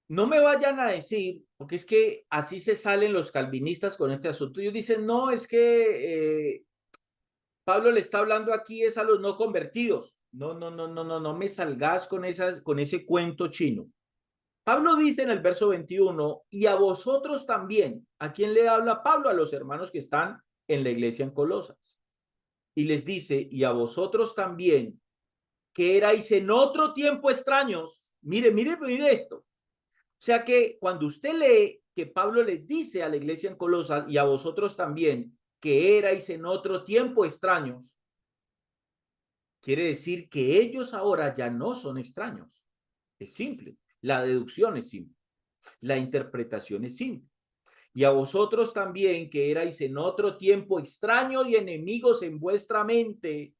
No me vayan a decir, porque es que así se salen los calvinistas con este asunto. Ellos dicen, no, es que Pablo le está hablando aquí es a los no convertidos. No me salgas con ese cuento chino. Pablo dice en el verso 21, y a vosotros también. ¿A quién le habla Pablo? A los hermanos que están en la iglesia en Colosas. Y les dice, y a vosotros también, que erais en otro tiempo extraños. Mire esto. O sea que cuando usted lee que Pablo les dice a la iglesia en Colosas, y a vosotros también, que erais en otro tiempo extraños, quiere decir que ellos ahora ya no son extraños. Es simple. La deducción es simple. La interpretación es simple. Y a vosotros también, que erais en otro tiempo extraños y enemigos en vuestra mente,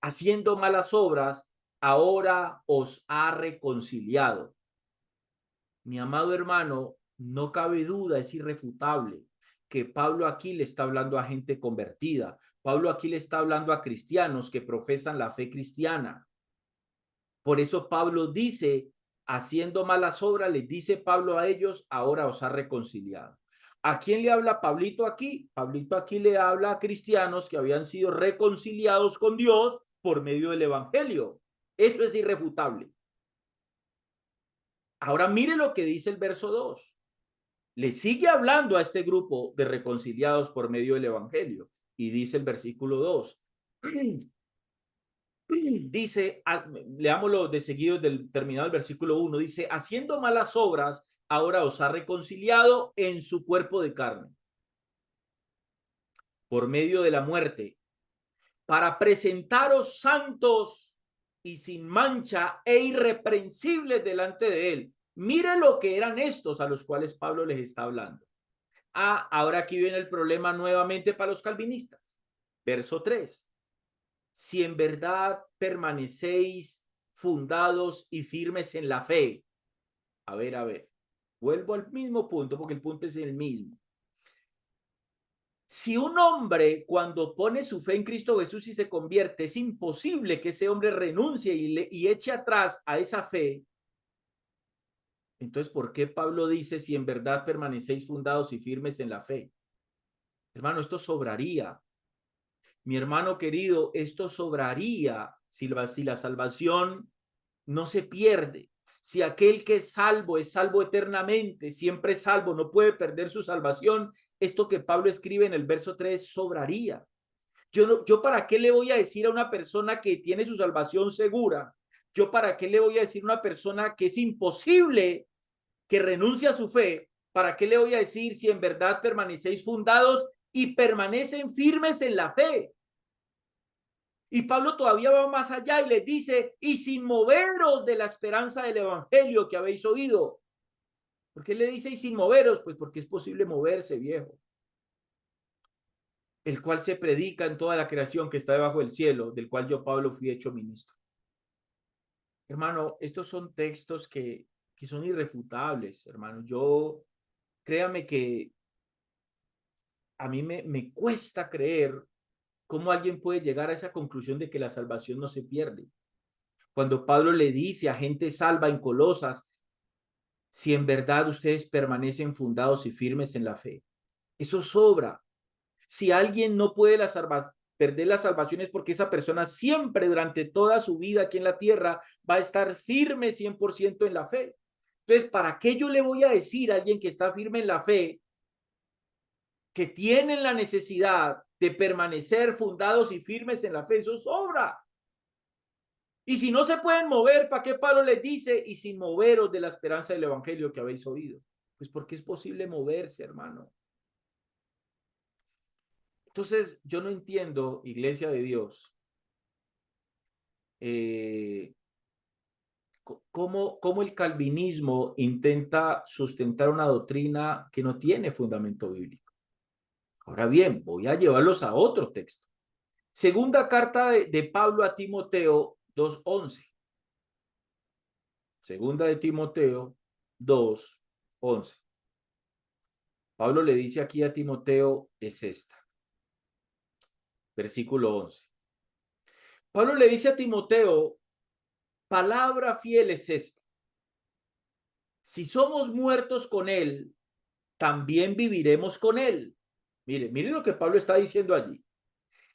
haciendo malas obras, ahora os ha reconciliado. Mi amado hermano, no cabe duda, es irrefutable que Pablo aquí le está hablando a gente convertida. Pablo aquí le está hablando a cristianos que profesan la fe cristiana. Por eso Pablo dice, haciendo malas obras, les dice Pablo a ellos, ahora os ha reconciliado. ¿A quién le habla Pablito aquí? Pablito aquí le habla a cristianos que habían sido reconciliados con Dios por medio del evangelio. Eso es irrefutable. Ahora mire lo que dice el verso 2. Le sigue hablando a este grupo de reconciliados por medio del evangelio. Y dice el versículo 2. Dice, leámoslo de seguido del terminado el versículo 1, dice, haciendo malas obras, ahora os ha reconciliado en su cuerpo de carne, por medio de la muerte, para presentaros santos y sin mancha e irreprensibles delante de él. Mire lo que eran estos a los cuales Pablo les está hablando. Ahora aquí viene el problema nuevamente para los calvinistas. Verso 3. Si en verdad permanecéis fundados y firmes en la fe. A ver, vuelvo al mismo punto porque el punto es el mismo. Si un hombre cuando pone su fe en Cristo Jesús y se convierte, es imposible que ese hombre renuncie y eche atrás a esa fe. Entonces, ¿por qué Pablo dice si en verdad permanecéis fundados y firmes en la fe? Hermano, esto sobraría. Mi hermano querido, esto sobraría si la salvación no se pierde. Si aquel que es salvo eternamente, siempre es salvo, no puede perder su salvación, esto que Pablo escribe en el verso 3 sobraría. Yo para qué le voy a decir a una persona que tiene su salvación segura? Yo para qué le voy a decir a una persona que es imposible que renuncie a su fe? ¿Para qué le voy a decir si en verdad permanecéis fundados y permanecen firmes en la fe? Y Pablo todavía va más allá y les dice, y sin moveros de la esperanza del evangelio que habéis oído. ¿Por qué le dice y sin moveros? Pues porque es posible moverse, viejo. El cual se predica en toda la creación que está debajo del cielo, del cual yo, Pablo, fui hecho ministro. Hermano, estos son textos que son irrefutables, hermano. Créame que a mí me cuesta creer cómo alguien puede llegar a esa conclusión de que la salvación no se pierde. Cuando Pablo le dice a gente salva en Colosas, si en verdad ustedes permanecen fundados y firmes en la fe, eso sobra. Si alguien no puede perder la salvación es porque esa persona siempre durante toda su vida aquí en la tierra va a estar firme 100% en la fe. Entonces, ¿para qué yo le voy a decir a alguien que está firme en la fe que tienen la necesidad de permanecer fundados y firmes en la fe? Eso sobra. Y si no se pueden mover, ¿para qué Pablo les dice? Y sin moveros de la esperanza del evangelio que habéis oído. Pues porque es posible moverse, hermano. Entonces, yo no entiendo, Iglesia de Dios, cómo el calvinismo intenta sustentar una doctrina que no tiene fundamento bíblico. Ahora bien, voy a llevarlos a otro texto. Segunda carta de Pablo a Timoteo 2:11. Segunda de Timoteo 2:11. Pablo le dice aquí a Timoteo, es esta. Versículo 11. Pablo le dice a Timoteo, palabra fiel es esta. Si somos muertos con él, también viviremos con él. Mire lo que Pablo está diciendo allí.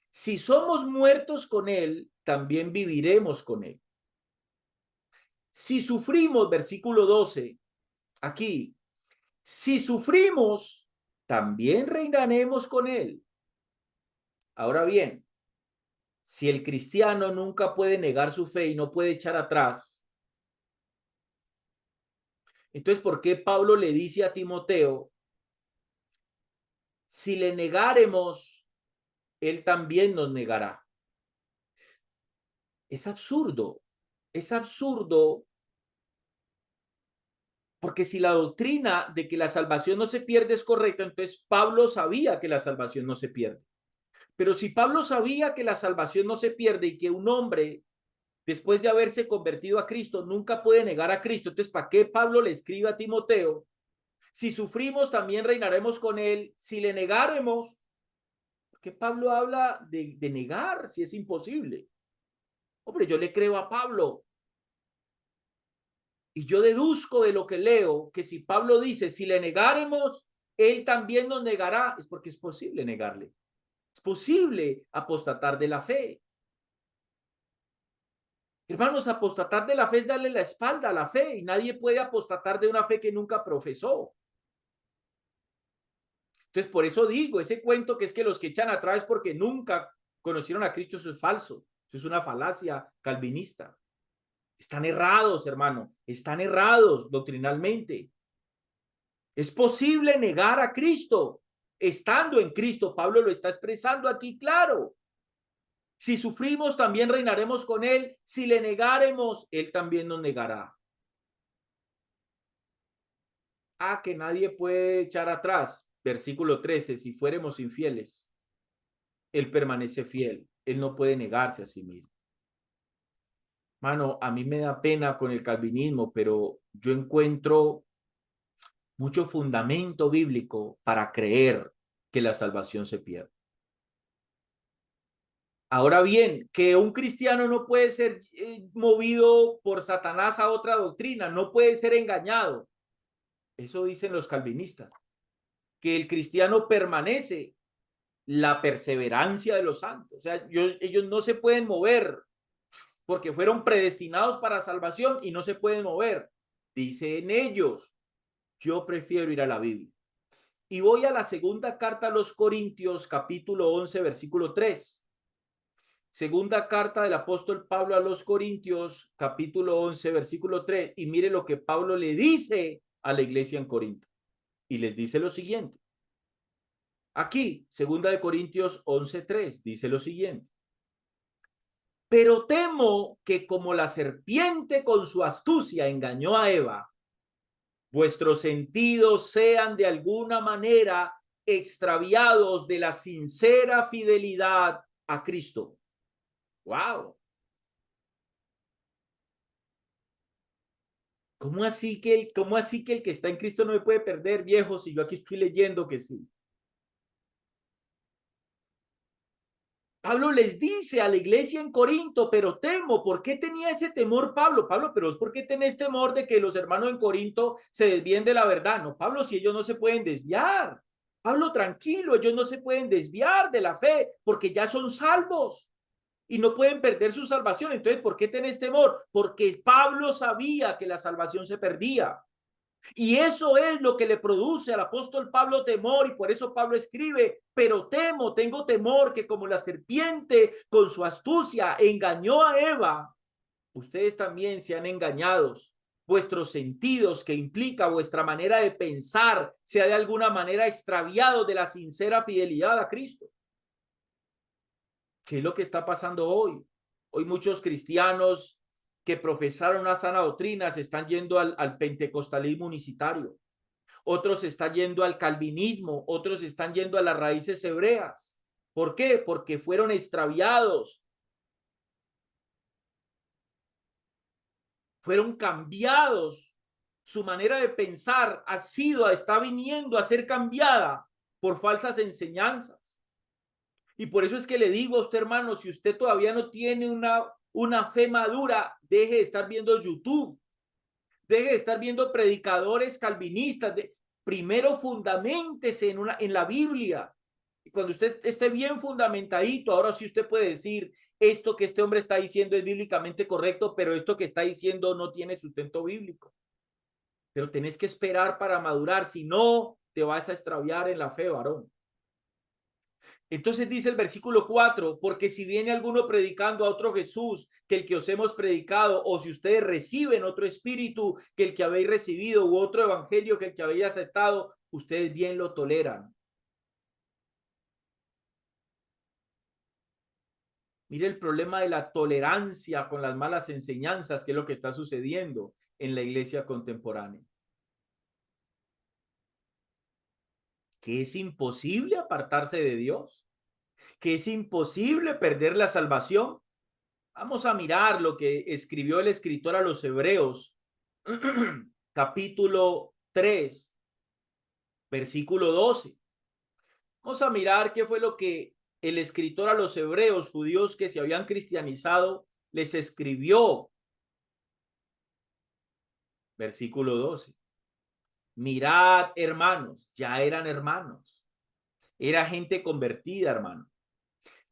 Si somos muertos con él, también viviremos con él. Si sufrimos, versículo 12, aquí, si sufrimos, también reinaremos con él. Ahora bien, si el cristiano nunca puede negar su fe y no puede echar atrás, entonces, ¿por qué Pablo le dice a Timoteo, si le negáremos, él también nos negará? Es absurdo porque si la doctrina de que la salvación no se pierde es correcta, entonces Pablo sabía que la salvación no se pierde. Pero si Pablo sabía que la salvación no se pierde y que un hombre, después de haberse convertido a Cristo, nunca puede negar a Cristo, entonces, ¿para qué Pablo le escribe a Timoteo? Si sufrimos, también reinaremos con él. Si le negáremos, ¿qué Pablo habla de negar si es imposible? Hombre, yo le creo a Pablo. Y yo deduzco de lo que leo que si Pablo dice, si le negáremos, él también nos negará, es porque es posible negarle. Es posible apostatar de la fe. Hermanos, apostatar de la fe es darle la espalda a la fe y nadie puede apostatar de una fe que nunca profesó. Entonces, por eso digo, ese cuento que es que los que echan atrás es porque nunca conocieron a Cristo, eso es falso. Eso es una falacia calvinista. Están errados, hermano. Están errados doctrinalmente. Es posible negar a Cristo estando en Cristo. Pablo lo está expresando aquí claro. Si sufrimos, también reinaremos con él. Si le negáremos, él también nos negará. Que nadie puede echar atrás. Versículo 13, si fuéramos infieles, él permanece fiel. Él no puede negarse a sí mismo. Mano, a mí me da pena con el calvinismo, pero yo encuentro mucho fundamento bíblico para creer que la salvación se pierda. Ahora bien, que un cristiano no puede ser movido por Satanás a otra doctrina, no puede ser engañado. Eso dicen los calvinistas, que el cristiano permanece la perseverancia de los santos. O sea, ellos no se pueden mover porque fueron predestinados para salvación y no se pueden mover. Dicen ellos, yo prefiero ir a la Biblia. Y voy a la segunda carta a los Corintios, capítulo 11, versículo 3. Segunda carta del apóstol Pablo a los Corintios, capítulo 11, versículo 3. Y mire lo que Pablo le dice a la iglesia en Corinto. Y les dice lo siguiente. Aquí, segunda de Corintios 11, 3, dice lo siguiente. Pero temo que como la serpiente con su astucia engañó a Eva, vuestros sentidos sean de alguna manera extraviados de la sincera fidelidad a Cristo. ¡Wow! ¿Cómo así que el que está en Cristo no me puede perder, viejo, si yo aquí estoy leyendo que sí? Pablo les dice a la iglesia en Corinto, pero temo. ¿Por qué tenía ese temor Pablo? Pablo, pero es porque tenés temor de que los hermanos en Corinto se desvíen de la verdad. No, Pablo, si ellos no se pueden desviar. Pablo, tranquilo, ellos no se pueden desviar de la fe porque ya son salvos y no pueden perder su salvación. Entonces, ¿por qué tenés temor? Porque Pablo sabía que la salvación se perdía. Y eso es lo que le produce al apóstol Pablo temor, y por eso Pablo escribe, pero temo, tengo temor que como la serpiente con su astucia engañó a Eva, ustedes también sean engañados. Vuestros sentidos, que implica vuestra manera de pensar, sea de alguna manera extraviado de la sincera fidelidad a Cristo. ¿Qué es lo que está pasando hoy? Hoy muchos cristianos que profesaron una sana doctrina se están yendo al pentecostalismo unicitario. Otros están yendo al calvinismo, otros están yendo a las raíces hebreas. ¿Por qué? Porque fueron extraviados, fueron cambiados. Su manera de pensar está viniendo a ser cambiada por falsas enseñanzas. Y por eso es que le digo a usted, hermano, si usted todavía no tiene una fe madura, deje de estar viendo YouTube, deje de estar viendo predicadores calvinistas, primero fundamentese en la Biblia. Y cuando usted esté bien fundamentadito, ahora sí usted puede decir, esto que este hombre está diciendo es bíblicamente correcto, pero esto que está diciendo no tiene sustento bíblico. Pero tenés que esperar para madurar, si no, te vas a extraviar en la fe, varón. Entonces dice el versículo 4, porque si viene alguno predicando a otro Jesús que el que os hemos predicado, o si ustedes reciben otro espíritu que el que habéis recibido, u otro evangelio que el que habéis aceptado, ustedes bien lo toleran. Mire el problema de la tolerancia con las malas enseñanzas, que es lo que está sucediendo en la iglesia contemporánea. Que es imposible apartarse de Dios, que es imposible perder la salvación. Vamos a mirar lo que escribió el escritor a los Hebreos, capítulo 3, versículo 12. Vamos a mirar qué fue lo que el escritor a los hebreos, judíos que se habían cristianizado, les escribió. Versículo 12. Mirad, hermanos, ya eran hermanos. Era gente convertida, hermano.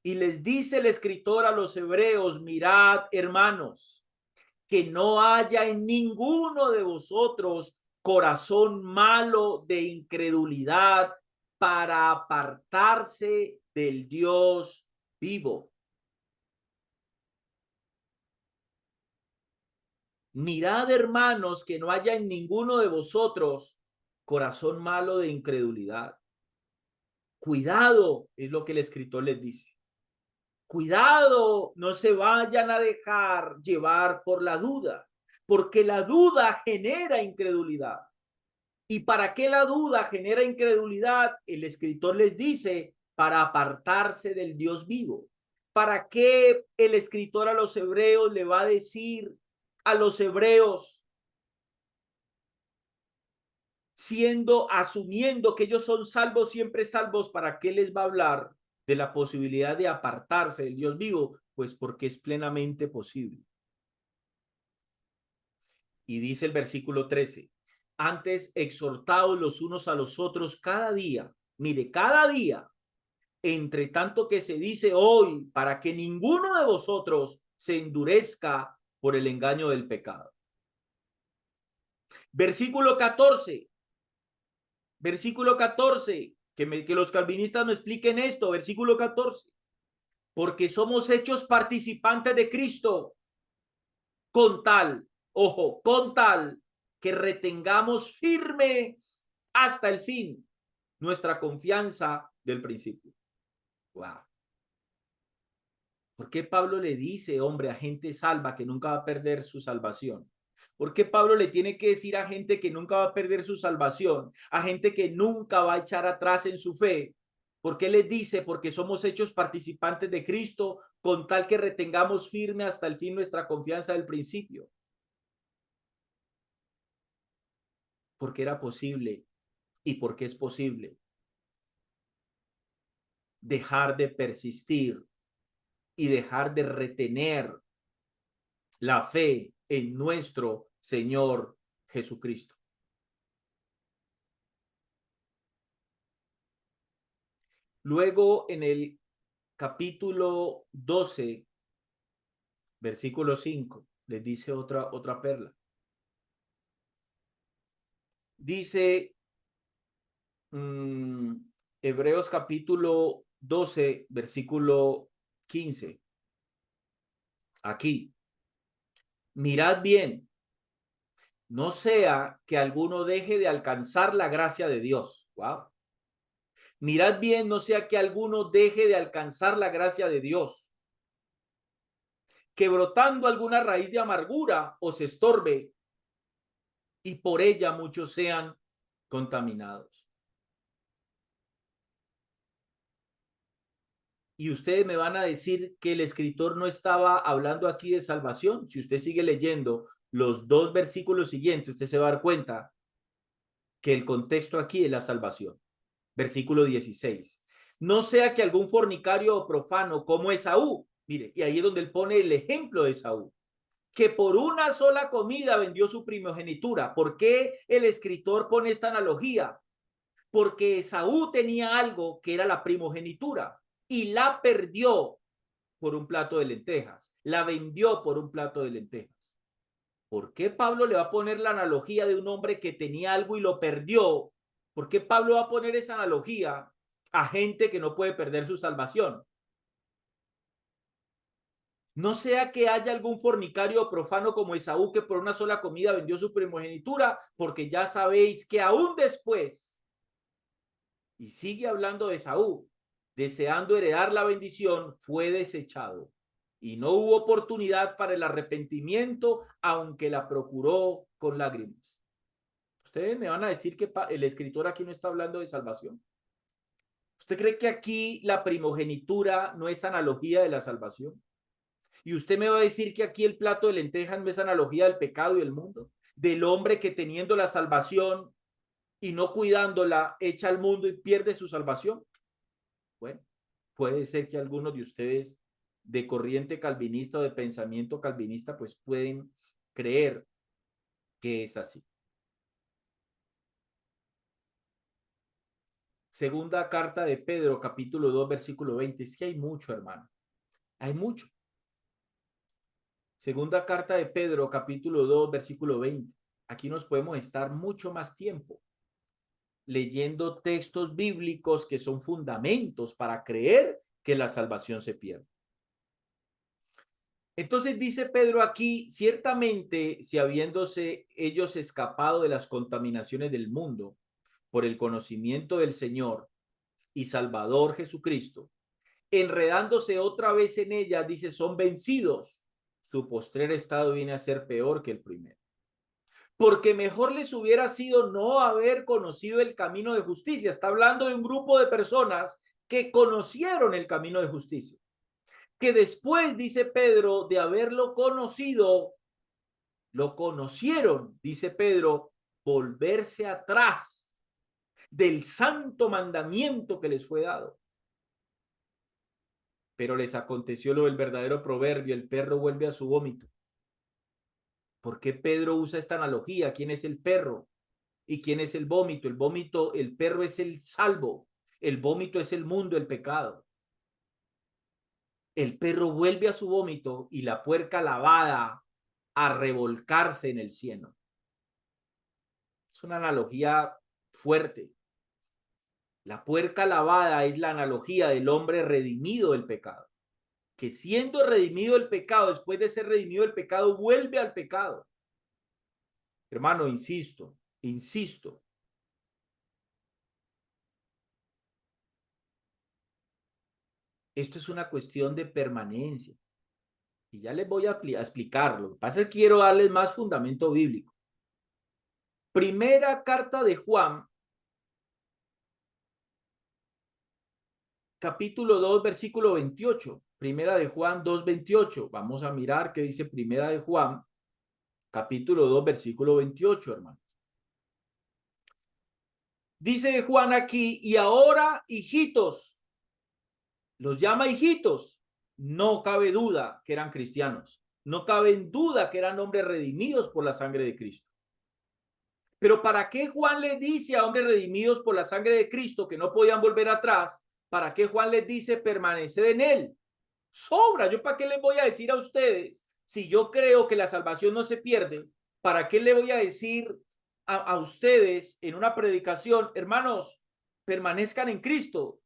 Y les dice el escritor a los hebreos, mirad, hermanos, que no haya en ninguno de vosotros corazón malo de incredulidad para apartarse del Dios vivo. Mirad, hermanos, que no haya en ninguno de vosotros corazón malo de incredulidad. Cuidado, es lo que el escritor les dice. Cuidado, no se vayan a dejar llevar por la duda, porque la duda genera incredulidad. ¿Y para qué la duda genera incredulidad? El escritor les dice, para apartarse del Dios vivo. ¿Para qué el escritor a los hebreos le va a decir a los hebreos, asumiendo que ellos son salvos, siempre salvos, ¿para qué les va a hablar de la posibilidad de apartarse del Dios vivo? Pues porque es plenamente posible. Y dice el versículo 13, antes exhortaos los unos a los otros cada día, mire, cada día, entre tanto que se dice hoy, para que ninguno de vosotros se endurezca por el engaño del pecado. Versículo 14, que los calvinistas me expliquen esto, versículo 14, porque somos hechos participantes de Cristo, con tal, ojo, con tal que retengamos firme hasta el fin nuestra confianza del principio. Wow. ¿Por qué Pablo le dice, hombre, a gente salva que nunca va a perder su salvación? ¿Por qué Pablo le tiene que decir a gente que nunca va a perder su salvación? A gente que nunca va a echar atrás en su fe. ¿Por qué les dice? Porque somos hechos participantes de Cristo, con tal que retengamos firme hasta el fin nuestra confianza del principio. Porque era posible y porque es posible dejar de persistir y dejar de retener la fe en nuestro Señor Jesucristo. Luego en el capítulo 12, versículo 5, les dice otra perla. Dice Hebreos capítulo 12, versículo 15. Aquí, mirad bien, no sea que alguno deje de alcanzar la gracia de Dios. Wow. Mirad bien, no sea que alguno deje de alcanzar la gracia de Dios, que brotando alguna raíz de amargura os estorbe y por ella muchos sean contaminados. Y ustedes me van a decir que el escritor no estaba hablando aquí de salvación. Si usted sigue leyendo los dos versículos siguientes, usted se va a dar cuenta que el contexto aquí es la salvación. Versículo 16. No sea que algún fornicario o profano como Esaú, mire, y ahí es donde él pone el ejemplo de Esaú, que por una sola comida vendió su primogenitura. ¿Por qué el escritor pone esta analogía? Porque Esaú tenía algo que era la primogenitura y la perdió por un plato de lentejas, la vendió por un plato de lentejas. ¿Por qué Pablo le va a poner la analogía de un hombre que tenía algo y lo perdió? ¿Por qué Pablo va a poner esa analogía a gente que no puede perder su salvación? No sea que haya algún fornicario o profano como Esaú, que por una sola comida vendió su primogenitura, porque ya sabéis que aún después, y sigue hablando de Esaú, deseando heredar la bendición, fue desechado y no hubo oportunidad para el arrepentimiento, aunque la procuró con lágrimas. Ustedes me van a decir que el escritor aquí no está hablando de salvación. ¿Usted cree que aquí la primogenitura no es analogía de la salvación? Y usted me va a decir que aquí el plato de lentejas no es analogía del pecado y del mundo, del hombre que teniendo la salvación y no cuidándola echa al mundo y pierde su salvación. Bueno, puede ser que algunos de ustedes de corriente calvinista o de pensamiento calvinista pues pueden creer que es así. Segunda carta de Pedro, capítulo 2, versículo 20. Es que hay mucho, hermano. Hay mucho. Segunda carta de Pedro, capítulo 2, versículo 20. Aquí nos podemos estar mucho más tiempo leyendo textos bíblicos que son fundamentos para creer que la salvación se pierde. Entonces dice Pedro aquí, ciertamente si habiéndose ellos escapado de las contaminaciones del mundo por el conocimiento del Señor y Salvador Jesucristo, enredándose otra vez en ellas, dice, son vencidos. Su postrer estado viene a ser peor que el primero. Porque mejor les hubiera sido no haber conocido el camino de justicia. Está hablando de un grupo de personas que conocieron el camino de justicia. Que después, dice Pedro, de haberlo conocido, lo conocieron, dice Pedro, volverse atrás del santo mandamiento que les fue dado. Pero les aconteció lo del verdadero proverbio, el perro vuelve a su vómito. ¿Por qué Pedro usa esta analogía? ¿Quién es el perro? ¿Y quién es el vómito? El vómito, el perro es el salvo. El vómito es el mundo, el pecado. El perro vuelve a su vómito y la puerca lavada a revolcarse en el cieno. Es una analogía fuerte. La puerca lavada es la analogía del hombre redimido del pecado, que siendo redimido del pecado, después de ser redimido del pecado, vuelve al pecado. Hermano, insisto, esto es una cuestión de permanencia. Y ya les voy a explicarlo. Lo que pasa es que quiero darles más fundamento bíblico. Primera carta de Juan, capítulo 2, versículo 28. Primera de Juan 2, 28. Vamos a mirar qué dice Primera de Juan, capítulo 2, versículo 28, hermano. Dice Juan aquí, y ahora, hijitos, los llama hijitos. No cabe duda que eran cristianos. No cabe duda que eran hombres redimidos por la sangre de Cristo. Pero ¿para qué Juan les dice a hombres redimidos por la sangre de Cristo que no podían volver atrás? ¿Para qué Juan les dice permanecer en él? Sobra. ¿Yo para qué les voy a decir a ustedes? Si yo creo que la salvación no se pierde, ¿para qué le voy a decir a ustedes en una predicación, hermanos, permanezcan en Cristo?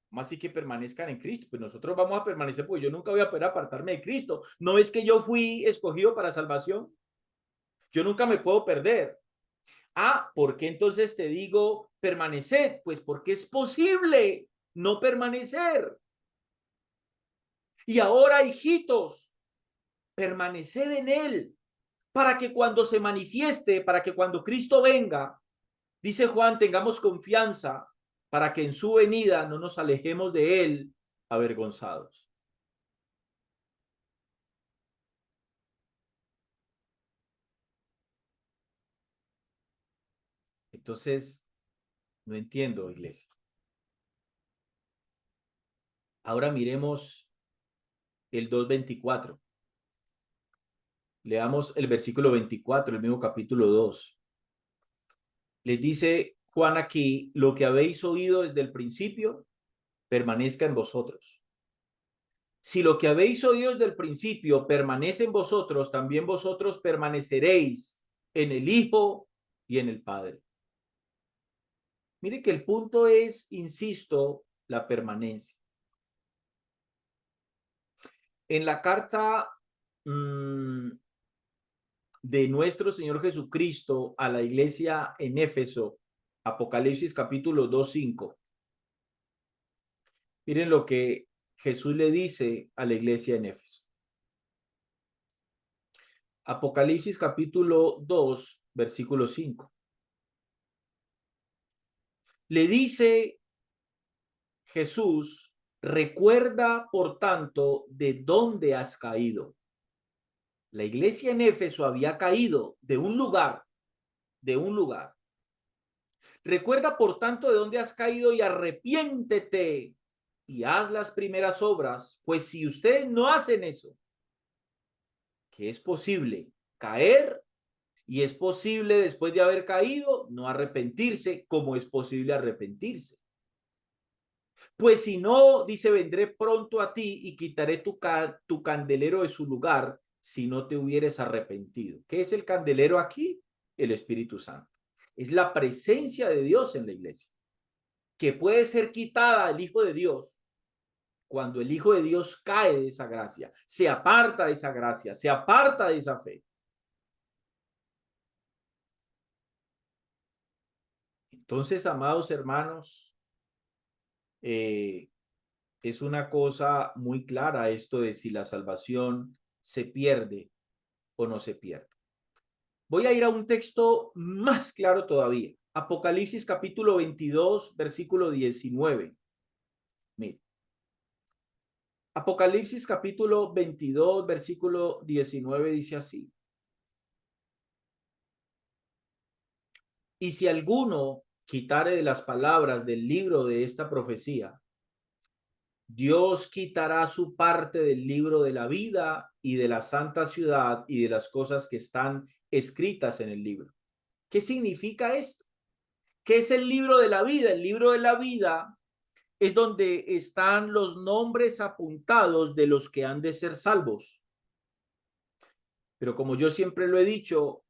Más sí que permanezcan en Cristo, pues nosotros vamos a permanecer porque yo nunca voy a poder apartarme de Cristo. ¿No es que yo fui escogido para salvación? Yo nunca me puedo perder. Ah, ¿por qué entonces te digo permanecer? Pues porque es posible no permanecer. Y ahora, hijitos, permaneced en él para que cuando se manifieste, para que cuando Cristo venga, dice Juan, tengamos confianza para que en su venida no nos alejemos de él avergonzados. Entonces, no entiendo, iglesia. Ahora miremos el 2:24. Leamos el versículo 24, el mismo capítulo 2. Les dice Juan aquí, lo que habéis oído desde el principio, permanezca en vosotros. Si lo que habéis oído desde el principio permanece en vosotros, también vosotros permaneceréis en el Hijo y en el Padre. Mire que el punto es, insisto, la permanencia. En la carta de nuestro Señor Jesucristo a la iglesia en Éfeso, Apocalipsis capítulo 2:5. Miren lo que Jesús le dice a la iglesia en Éfeso. Apocalipsis capítulo 2, versículo 5. Le dice Jesús, recuerda por tanto de dónde has caído. La iglesia en Éfeso había caído de un lugar, de un lugar. Recuerda por tanto de dónde has caído y arrepiéntete y haz las primeras obras, pues si ustedes no hacen eso, que es posible caer y es posible después de haber caído no arrepentirse, como es posible arrepentirse. Pues si no, dice, vendré pronto a ti y quitaré tu candelero de su lugar si no te hubieres arrepentido. ¿Qué es el candelero aquí? El Espíritu Santo. Es la presencia de Dios en la iglesia, que puede ser quitada al Hijo de Dios cuando el Hijo de Dios cae de esa gracia, se aparta de esa gracia, se aparta de esa fe. Entonces, amados hermanos, es una cosa muy clara esto de si la salvación se pierde o no se pierde. Voy a ir a un texto más claro todavía. Apocalipsis capítulo 22, versículo 19. Mire. Apocalipsis capítulo 22, versículo 19 dice así. Y si alguno quitare de las palabras del libro de esta profecía, Dios quitará su parte del libro de la vida y de la santa ciudad y de las cosas que están escritas en el libro. ¿Qué significa esto? ¿Qué es el libro de la vida? El libro de la vida es donde están los nombres apuntados de los que han de ser salvos. Pero como yo siempre lo he dicho,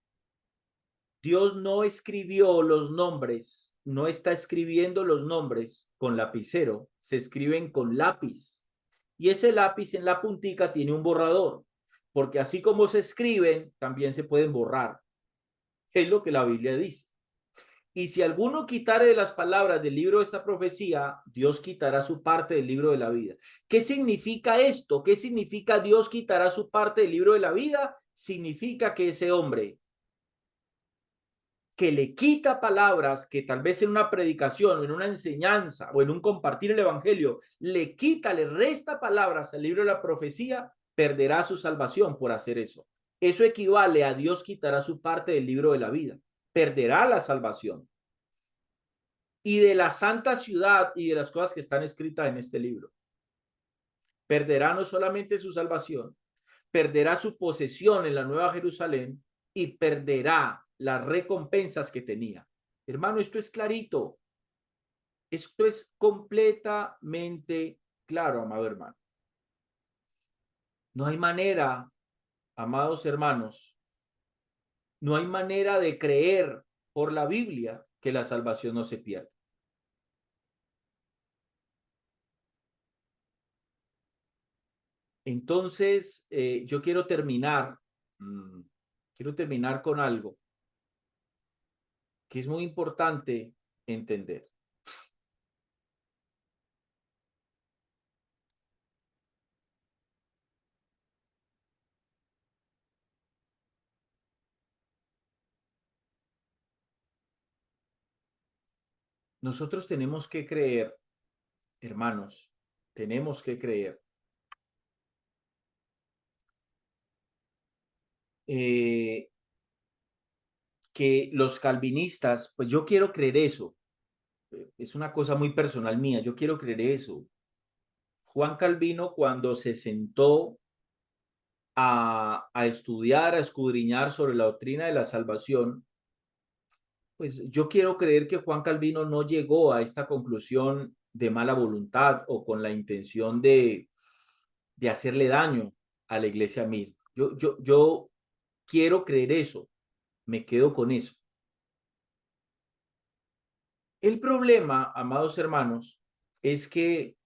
Dios no escribió los nombres, no está escribiendo los nombres con lapicero, se escriben con lápiz. Y ese lápiz en la puntica tiene un borrador, porque así como se escriben, también se pueden borrar. Es lo que la Biblia dice. Y si alguno quitare de las palabras del libro de esta profecía, Dios quitará su parte del libro de la vida. ¿Qué significa esto? ¿Qué significa Dios quitará su parte del libro de la vida? Significa que ese hombre que le quita palabras que tal vez en una predicación o en una enseñanza o en un compartir el evangelio le quita, le resta palabras al libro de la profecía, perderá su salvación por hacer eso. Eso equivale a Dios quitará su parte del libro de la vida, perderá la salvación. Y de la santa ciudad y de las cosas que están escritas en este libro. Perderá no solamente su salvación, perderá su posesión en la Nueva Jerusalén y perderá las recompensas que tenía. Hermano, esto es clarito. Esto es completamente claro, amado hermano. No hay manera, amados hermanos, no hay manera de creer por la Biblia que la salvación no se pierda. Entonces, yo quiero terminar con algo que es muy importante entender. Nosotros tenemos que creer, hermanos, tenemos que creer que los calvinistas, pues yo quiero creer eso, es una cosa muy personal mía, yo quiero creer eso. Juan Calvino cuando se sentó a estudiar, a escudriñar sobre la doctrina de la salvación, pues yo quiero creer que Juan Calvino no llegó a esta conclusión de mala voluntad o con la intención de hacerle daño a la iglesia misma. Yo quiero creer eso, me quedo con eso. El problema, amados hermanos, es que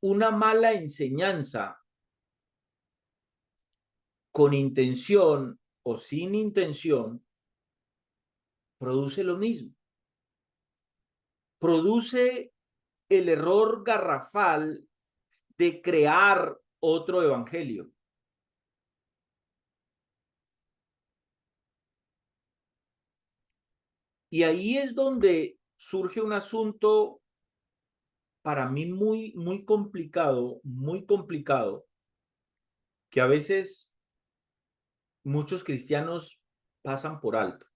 una mala enseñanza con intención o sin intención produce lo mismo. Produce el error garrafal de crear otro evangelio. Y ahí es donde surge un asunto para mí muy complicado, que a veces muchos cristianos pasan por alto.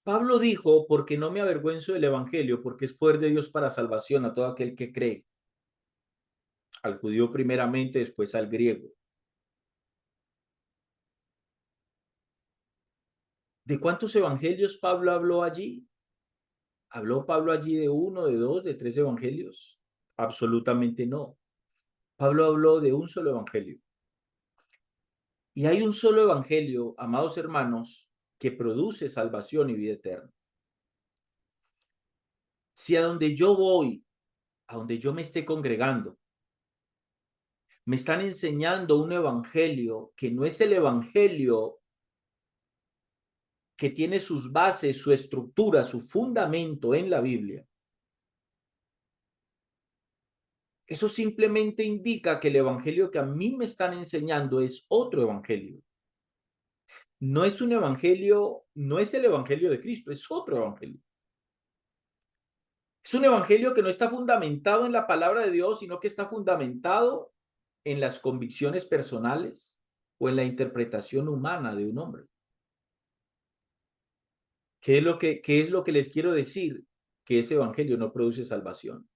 Pablo dijo, porque no me avergüenzo del evangelio, porque es poder de Dios para salvación a todo aquel que cree, al judío primeramente, después al griego. ¿De cuántos evangelios Pablo habló allí? ¿Habló Pablo allí de uno, de dos, de tres evangelios? Absolutamente no. Pablo habló de un solo evangelio. Y hay un solo evangelio, amados hermanos, que produce salvación y vida eterna. Si a donde yo voy, a donde yo me esté congregando, me están enseñando un evangelio que no es el evangelio que tiene sus bases, su estructura, su fundamento en la Biblia, eso simplemente indica que el evangelio que a mí me están enseñando es otro evangelio. No es un evangelio, no es el evangelio de Cristo, es otro evangelio. Es un evangelio que no está fundamentado en la palabra de Dios, sino que está fundamentado en las convicciones personales, o en la interpretación humana de un hombre. Qué es lo que les quiero decir? Que ese evangelio no produce salvación.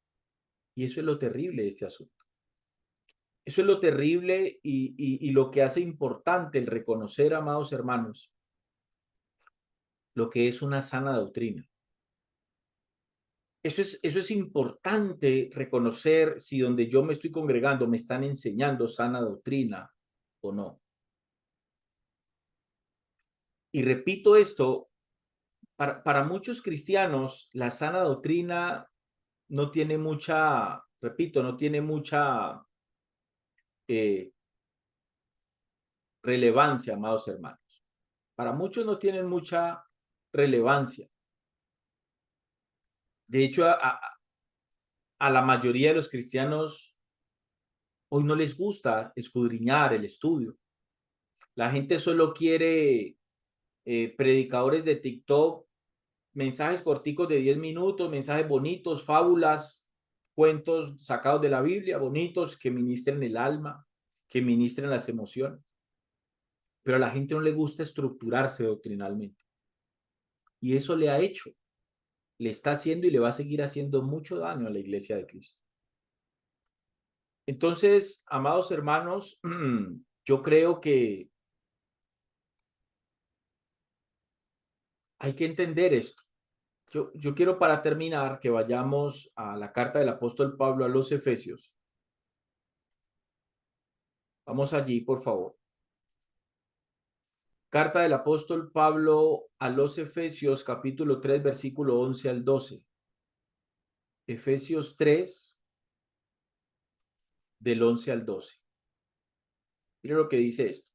Y eso es lo terrible de este asunto. Eso es lo terrible y lo que hace importante el reconocer, amados hermanos, lo que es una sana doctrina. Eso es importante reconocer si donde yo me estoy congregando me están enseñando sana doctrina o no. Y repito esto, para muchos cristianos la sana doctrina no tiene mucha, repito, no tiene mucha eh, relevancia, amados hermanos. Para muchos no tienen mucha relevancia. De hecho, a la mayoría de los cristianos hoy no les gusta escudriñar el estudio. La gente solo quiere predicadores de TikTok, mensajes corticos de 10 minutos, mensajes bonitos, fábulas, cuentos sacados de la Biblia, bonitos, que ministren el alma, que ministren las emociones. Pero a la gente no le gusta estructurarse doctrinalmente. Y eso le ha hecho, le está haciendo y le va a seguir haciendo mucho daño a la iglesia de Cristo. Entonces, amados hermanos, yo creo que hay que entender esto. Yo quiero para terminar que vayamos a la carta del apóstol Pablo a los Efesios. Vamos allí, por favor. Carta del apóstol Pablo a los Efesios, capítulo 3, versículo 11 al 12. Efesios 3, del 11 al 12. Mira lo que dice esto.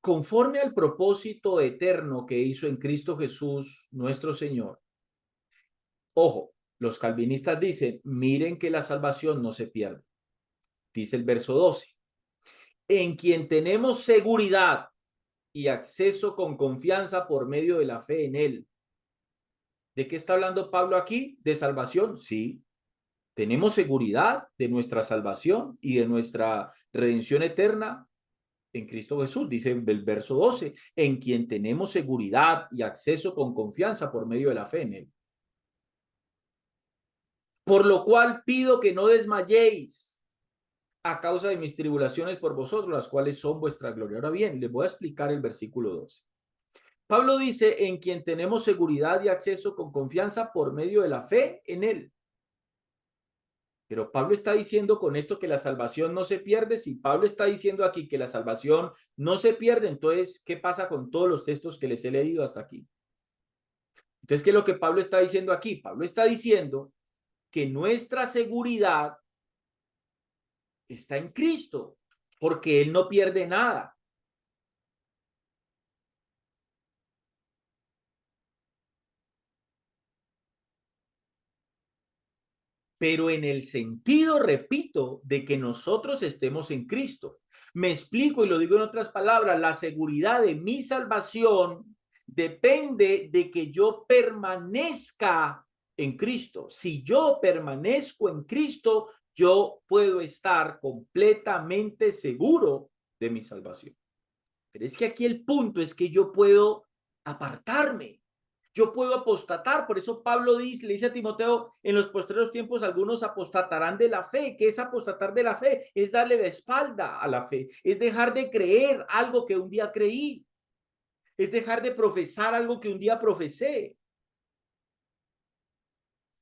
Conforme al propósito eterno que hizo en Cristo Jesús, nuestro Señor. Ojo, los calvinistas dicen, miren que la salvación no se pierde. Dice el verso 12. En quien tenemos seguridad y acceso con confianza por medio de la fe en Él. ¿De qué está hablando Pablo aquí? ¿De salvación? Sí. Tenemos seguridad de nuestra salvación y de nuestra redención eterna en Cristo Jesús, dice el verso 12, en quien tenemos seguridad y acceso con confianza por medio de la fe en Él. Por lo cual pido que no desmayéis a causa de mis tribulaciones por vosotros, las cuales son vuestra gloria. Ahora bien, les voy a explicar el versículo 12. Pablo dice, en quien tenemos seguridad y acceso con confianza por medio de la fe en Él. Pero Pablo está diciendo con esto que la salvación no se pierde. Si Pablo está diciendo aquí que la salvación no se pierde, entonces, ¿qué pasa con todos los textos que les he leído hasta aquí? Entonces, ¿qué es lo que Pablo está diciendo aquí? Pablo está diciendo que nuestra seguridad está en Cristo, porque Él no pierde nada. Pero en el sentido, repito, de que nosotros estemos en Cristo. Me explico y lo digo en otras palabras, la seguridad de mi salvación depende de que yo permanezca en Cristo. Si yo permanezco en Cristo, yo puedo estar completamente seguro de mi salvación. Pero es que aquí el punto es que yo puedo apartarme. Yo puedo apostatar, por eso Pablo dice, le dice a Timoteo, en los postreros tiempos algunos apostatarán de la fe. ¿Qué es apostatar de la fe? Es darle la espalda a la fe, es dejar de creer algo que un día creí, es dejar de profesar algo que un día profesé.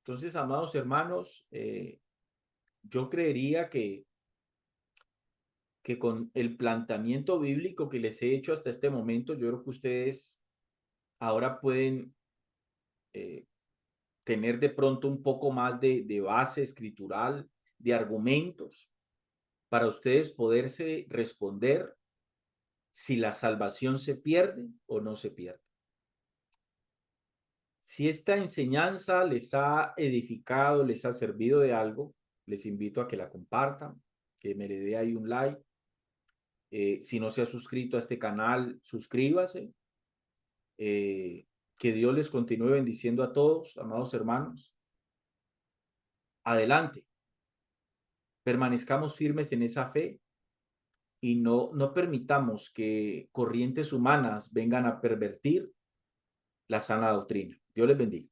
Entonces, amados hermanos, yo creería que con el planteamiento bíblico que les he hecho hasta este momento, yo creo que ustedes ahora pueden eh, tener de pronto un poco más de base escritural, de argumentos, para ustedes poderse responder si la salvación se pierde o no se pierde. Si esta enseñanza les ha edificado, les ha servido de algo, les invito a que la compartan, que me le dé ahí un like. Si no se ha suscrito a este canal, suscríbase. Que Dios les continúe bendiciendo a todos, amados hermanos. Adelante. permanezcamos firmes en esa fe y no permitamos que corrientes humanas vengan a pervertir la sana doctrina. Dios les bendiga.